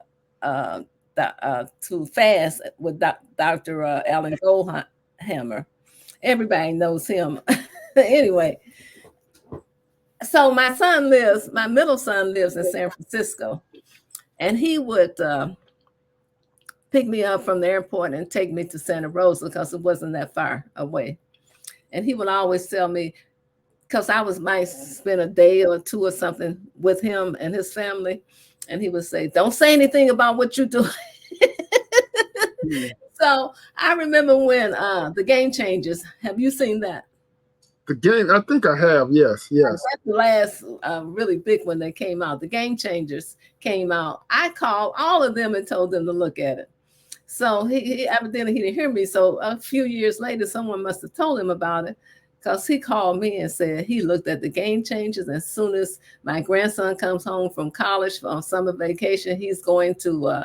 fast with Dr. Alan Goldhammer. Everybody knows him. Anyway, so my middle son lives in San Francisco, and he would pick me up from the airport and take me to Santa Rosa because it wasn't that far away. And he would always tell me, because I might spend a day or two or something with him and his family, and he would say, "Don't say anything about what you do." So I remember when the Game Changers. Have you seen that? The game, I think I have. Yes. That's the last really big one that came out. The Game Changers came out. I called all of them and told them to look at it. So he evidently he didn't hear me. So a few years later, someone must have told him about it, because he called me and said he looked at the game changes. As soon as my grandson comes home from college on summer vacation, he's going to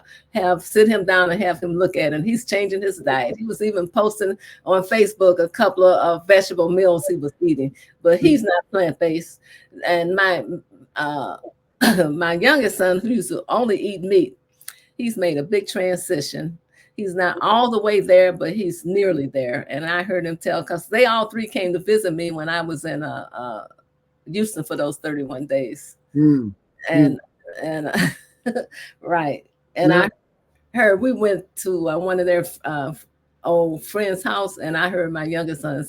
sit him down and have him look at it. And he's changing his diet. He was even posting on Facebook a couple of vegetable meals he was eating, but he's not plant-based. And my my youngest son, who used to only eat meat, he's made a big transition. He's not all the way there, but he's nearly there. And I heard him tell, because they all three came to visit me when I was in Houston for those 31 days. And right. And I heard we went to one of their old friends' house, and I heard my youngest son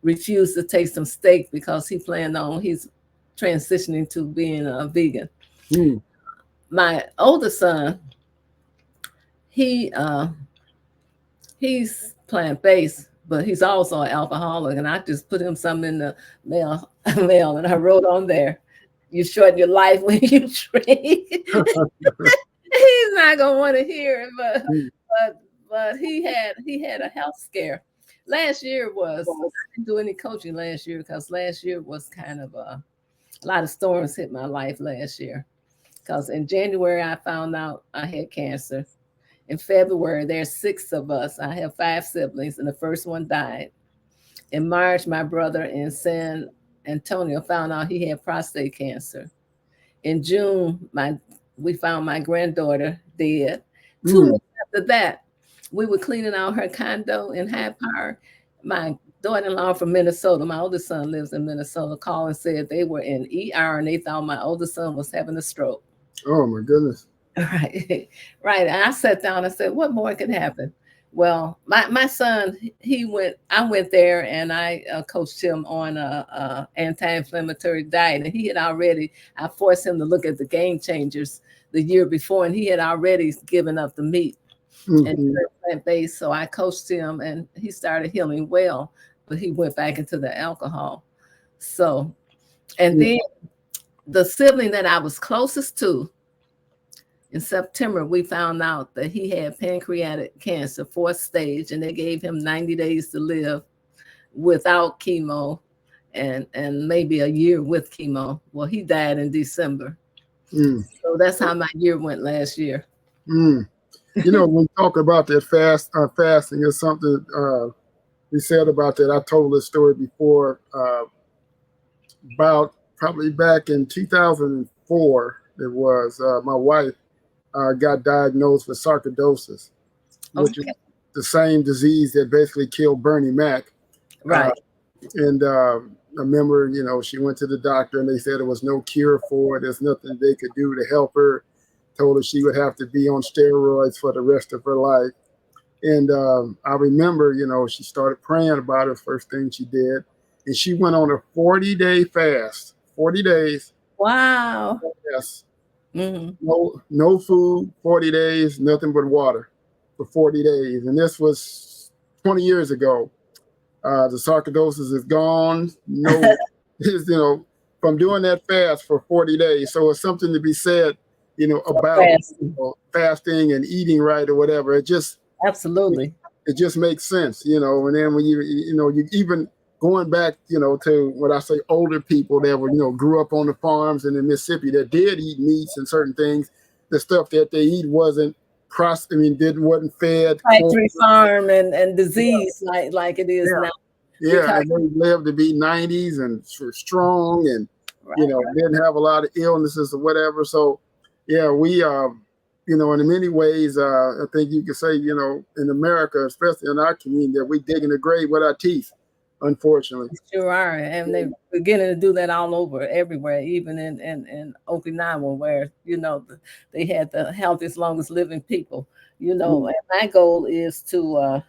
refused to take some steak because he's transitioning to being a vegan. My older son, he's plant-based, but he's also an alcoholic. And I just put him something in the mail, and I wrote on there, "You shorten your life when you drink." He's not gonna want to hear it, but he had a health scare. Last year I didn't do any coaching last year because last year was kind of a lot of storms hit my life last year. Because in January I found out I had cancer. In February, there's 6 of us. I have 5 siblings, and the first one died. In March, my brother in San Antonio found out he had prostate cancer. In June, we found my granddaughter dead. 2 weeks after that, we were cleaning out her condo in Hyde Park. My daughter-in-law from Minnesota, my oldest son lives in Minnesota, called and said they were in ER and they thought my oldest son was having a stroke. Oh, my goodness. Right. And I sat down and said, what more could happen? Well, my son, I went there and I coached him on a anti-inflammatory diet. And I forced him to look at the game changers the year before, and he had already given up the meat and plant-based. So I coached him and he started healing well, but he went back into the alcohol. So, and then the sibling that I was closest to, in September, we found out that he had pancreatic cancer, 4th stage, and they gave him 90 days to live without chemo and maybe a year with chemo. Well, he died in December. So that's how my year went last year. You know, when we talk about that fasting is something we said about that. I told this story before about probably back in 2004. It was my wife got diagnosed with sarcoidosis, which is the same disease that basically killed Bernie Mac. Right. And I remember, you know, she went to the doctor and they said there was no cure for it. There's nothing they could do to help her. Told her she would have to be on steroids for the rest of her life. And I remember, you know, she started praying about it, first thing she did. And she went on a 40-day fast, 40 days. Wow. Yes. No food, 40 days, nothing but water for 40 days. And this was 20 years ago. The sarcoidosis is gone. No, you know, from doing that fast for 40 days. So it's something to be said, you know, about fasting and eating right or whatever. It just absolutely. It just makes sense, you know. And then when you even going back, you know, to what I say, older people that were, you know, grew up on the farms in Mississippi that did eat meats and certain things, the stuff that they eat wasn't fed factory farm and disease like it is now. Yeah, and they lived to be 90s and were strong and you know didn't have a lot of illnesses or whatever. So yeah, we you know, in many ways, I think you could say, you know, in America, especially in our community, that we dig in the grave with our teeth. Unfortunately, sure are, and they're beginning to do that all over, everywhere, even in Okinawa, where you know they had the healthiest, longest living people. You know, and my goal is to.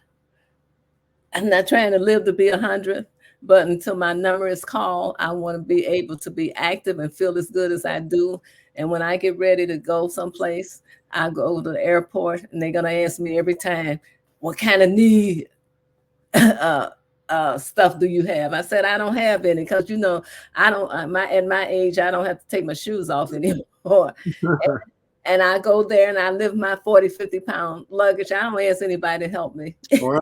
I'm not trying to live to be 100, but until my number is called, I want to be able to be active and feel as good as I do. And when I get ready to go someplace, I go to the airport, and they're gonna ask me every time, "What kind of need?" Stuff do you have? I said, I don't have any, because you know, I don't at my age, I don't have to take my shoes off anymore. and I go there and I lift my 40, 50 pound luggage. I don't ask anybody to help me. Wow.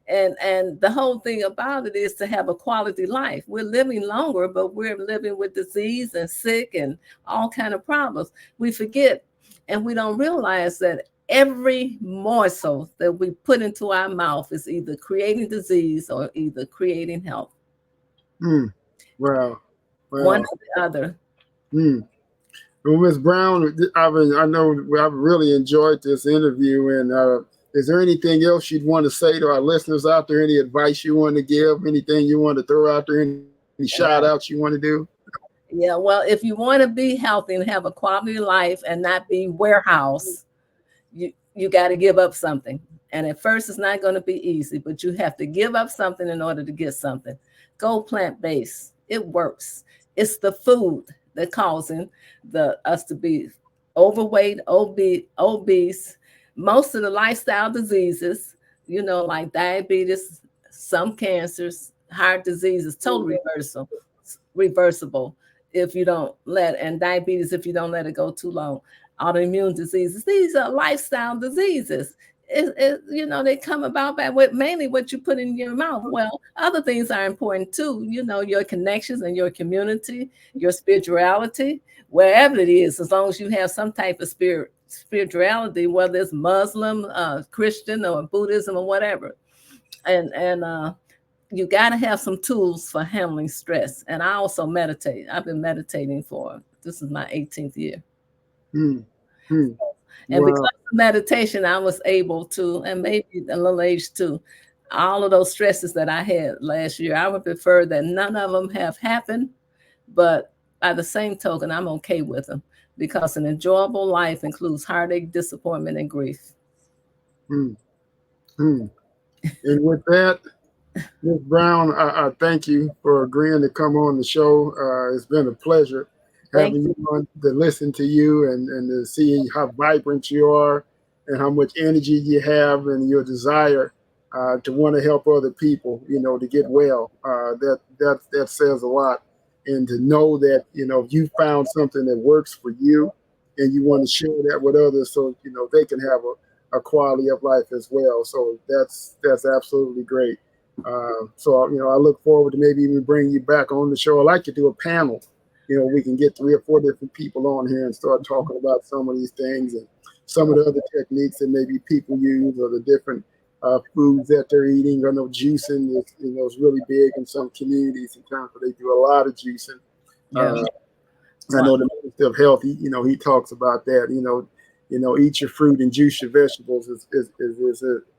And the whole thing about it is to have a quality life. We're living longer, but we're living with disease and sick and all kind of problems. We forget and we don't realize that every morsel that we put into our mouth is either creating disease or either creating health. Wow. One or the other. Well, Ms. Brown, I know I've really enjoyed this interview. And is there anything else you'd want to say to our listeners out there? Any advice you want to give? Anything you want to throw out there? Any shout outs you want to do? Yeah, well, if you want to be healthy and have a quality life and not be warehouse, you got to give up something. And at first, it's not going to be easy, but you have to give up something in order to get something. Go plant-based. It works. It's the food that causing us to be overweight, obese. Most of the lifestyle diseases, like diabetes, some cancers, heart disease is totally reversible if you don't and diabetes if you don't let it go too long. Autoimmune diseases, these are lifestyle diseases. They come about by mainly what you put in your mouth. Well, other things are important too. Your connections and your community, your spirituality, wherever it is, as long as you have some type of spirituality, whether it's Muslim, Christian, or Buddhism, or whatever. And you got to have some tools for handling stress. And I also meditate. I've been meditating this is my 18th year. And because of meditation, I was able to, and maybe a little age too, all of those stresses that I had last year, I would prefer that none of them have happened. But by the same token, I'm okay with them because an enjoyable life includes heartache, disappointment, and grief. And with that, Ms. Brown, I thank you for agreeing to come on the show. It's been a pleasure having you on to listen to you and to see how vibrant you are and how much energy you have and your desire to want to help other people, to get well. That says a lot. And to know that, if you found something that works for you and you want to share that with others so, they can have a quality of life as well. So that's absolutely great. So, I look forward to maybe even bringing you back on the show. I like to do a panel. We can get 3 or 4 different people on here and start talking about some of these things and some of the other techniques that maybe people use or the different foods that they're eating. I know juicing is really big in some communities in terms of they do a lot of juicing. I know the Minister of Health, he talks about that. Eat your fruit and juice your vegetables is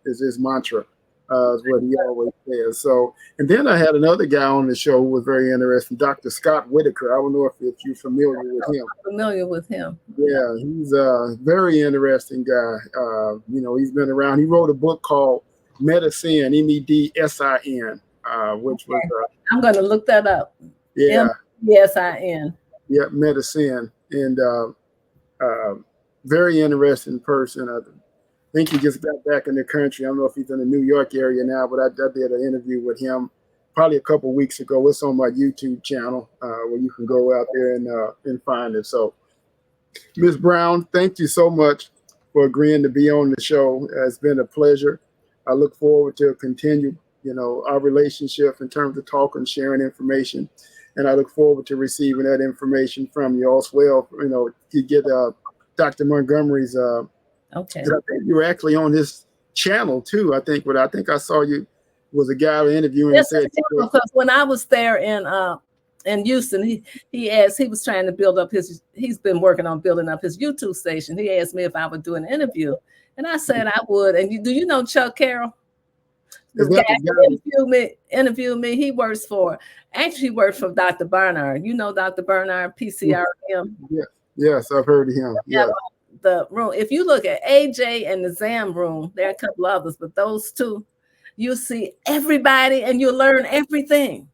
his mantra. Is what he always says. So, and then I had another guy on the show who was very interesting, Dr. Scott Whitaker. I don't know if you're familiar with him. I'm familiar with him. Yeah, he's a very interesting guy. He's been around. He wrote a book called Medicine, Medicin, which was. I'm going to look that up. Yeah. Medicin. Yeah, Medicine, and very interesting person. I think he just got back in the country. I don't know if he's in the New York area now, but I did an interview with him probably a couple of weeks ago. It's on my YouTube channel where you can go out there and find it. So, Ms. Brown, thank you so much for agreeing to be on the show. It's been a pleasure. I look forward to continue, our relationship in terms of talking, sharing information, and I look forward to receiving that information from you as well. To get Dr. Montgomery's. Okay. I think you were actually on his channel too. I think I saw you was a guy interviewing. Yes, because when I was there in Houston, he was trying to build up he's been working on building up his YouTube station. He asked me if I would do an interview, and I said I would. And do you know Chuck Carroll? This guy interviewed me. He works for Dr. Barnard. You know Dr. Barnard, PCRM. Yes, I've heard of him. Yeah. The room. If you look at AJ and the ZAM room, there are a couple others, but those two, you see everybody and you learn everything.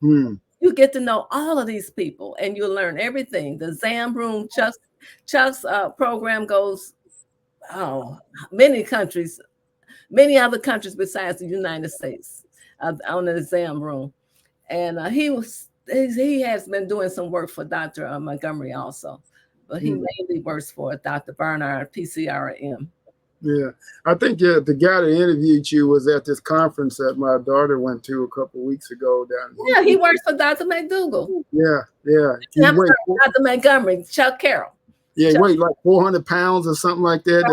You get to know all of these people and you learn everything. The ZAM room, Chuck's program goes many other countries besides the United States on the ZAM room. And he has been doing some work for Dr. Montgomery also. But he mainly works for Dr. Barnard, PCRM. Yeah, I think the guy that interviewed you was at this conference that my daughter went to a couple of weeks ago down in Yeah, he Houston. works for Dr. McDougall. Yeah, yeah. I'm sorry, Dr. Montgomery, Chuck Carroll. Yeah, he weighed like 400 pounds or something like that.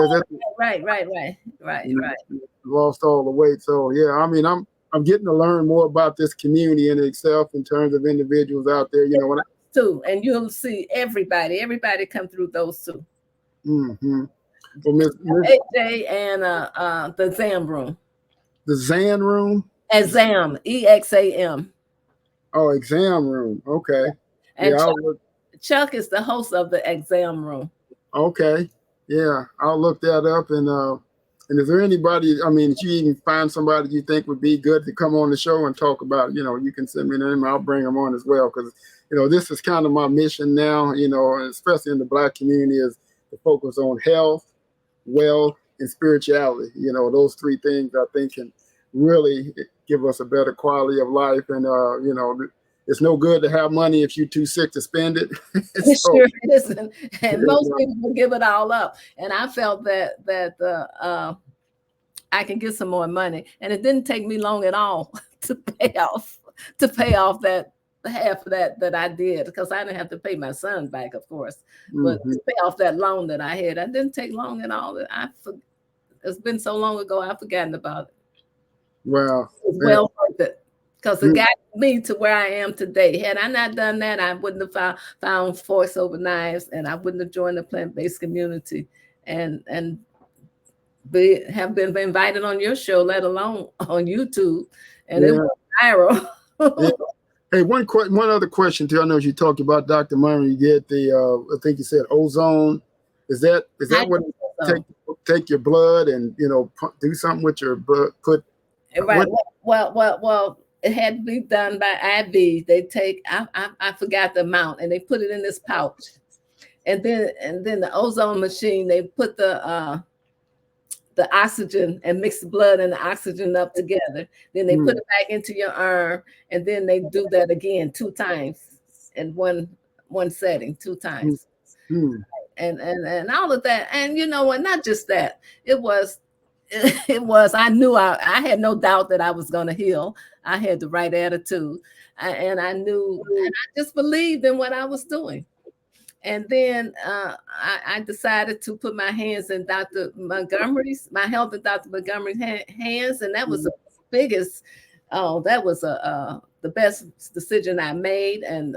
Right. Lost all the weight. So yeah, I mean, I'm getting to learn more about this community in itself in terms of individuals out there. You know, when too, and you'll see everybody come through those two. Mm-hmm. Well, Miss AJ and the Zam room. The Zan room. Exam, EXAM. Oh, exam room. Okay. And yeah, Chuck is the host of the exam room. Okay. Yeah, I'll look that up. And is there anybody, I mean, if you even find somebody you think would be good to come on the show and talk about, you know, you can send me them. I'll bring them on as well. Because, you know, this is kind of my mission now, you know, especially in the Black community, is to focus on health, wealth, and spirituality. You know, those three things I think can really give us a better quality of life. And, you know, it's no good to have money if you're too sick to spend it. So, sure isn't. And most people will give it all up. And I felt that I can get some more money. And it didn't take me long at all to pay off that half of that I did, because I didn't have to pay my son back, of course. But to pay off that loan that I had, it didn't take long at all. It's been so long ago, I've forgotten about it. Wow. It's well worth it, because it got me to where I am today. Had I not done that, I wouldn't have found Force Over Knives, and I wouldn't have joined the plant-based community and have been invited on your show, let alone on YouTube, and it was viral. Yeah. Hey, one other question too. I know you talked about Dr. Montgomery. You get the I think you said ozone. Is that what take your blood and, you know, do something with your blood? Right. Well, it had to be done by IV. They take I forgot the amount, and they put it in this pouch, and then the ozone machine, they put the oxygen and mix the blood and the oxygen up together. Then they put it back into your arm, and then they do that again 2 times in one setting, 2 times. And all of that. And you know what, not just that, it was I knew I had no doubt that I was going to heal. I had the right attitude, and I knew, and I just believed in what I was doing. And then I decided to put my hands in Dr. Montgomery's, my health in Dr. Montgomery's hands. And that was the biggest, that was the best decision I made. And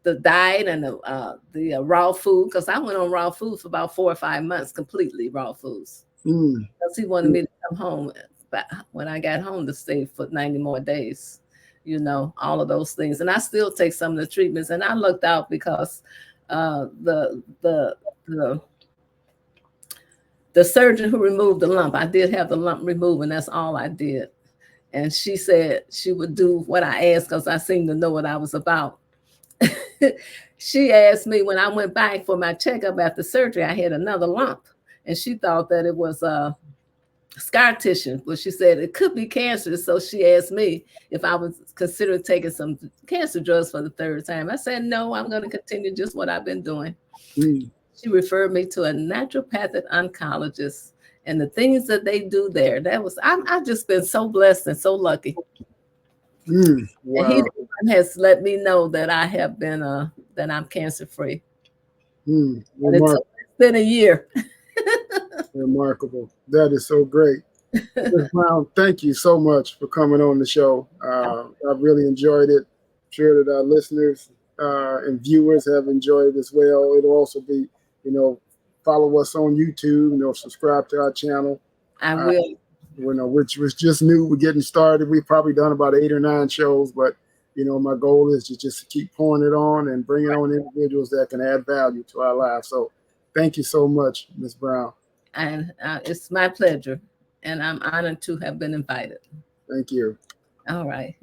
the diet and the raw food, because I went on raw food for about 4 or 5 months, completely raw foods. Because he wanted me to come home when I got home to stay for 90 more days, you know, all of those things. And I still take some of the treatments, and I looked out because the surgeon who removed the lump, I did have the lump removed, and that's all I did. And she said she would do what I asked, because I seemed to know what I was about. She asked me when I went back for my checkup after surgery, I had another lump, and she thought that it was scar tissue, but she said it could be cancer. So she asked me if I was considering taking some cancer drugs for the 3rd time. I said, no, I'm going to continue just what I've been doing. She referred me to a naturopathic oncologist, and the things that they do there, I've just been so blessed and so lucky. Wow. And he has let me know that I have been that I'm cancer free. And it's been a year. Remarkable. That is so great. Ms. Brown, thank you so much for coming on the show. I've really enjoyed it. I'm sure that our listeners and viewers have enjoyed it as well. It'll also be, you know, follow us on YouTube, you know, subscribe to our channel. I will. You know, which was just new. We're getting started. We've probably done about 8 or 9 shows, but, you know, my goal is to just keep pouring it on and bringing on individuals that can add value to our lives. So thank you so much, Ms. Brown. And it's my pleasure, and I'm honored to have been invited. Thank you. All right.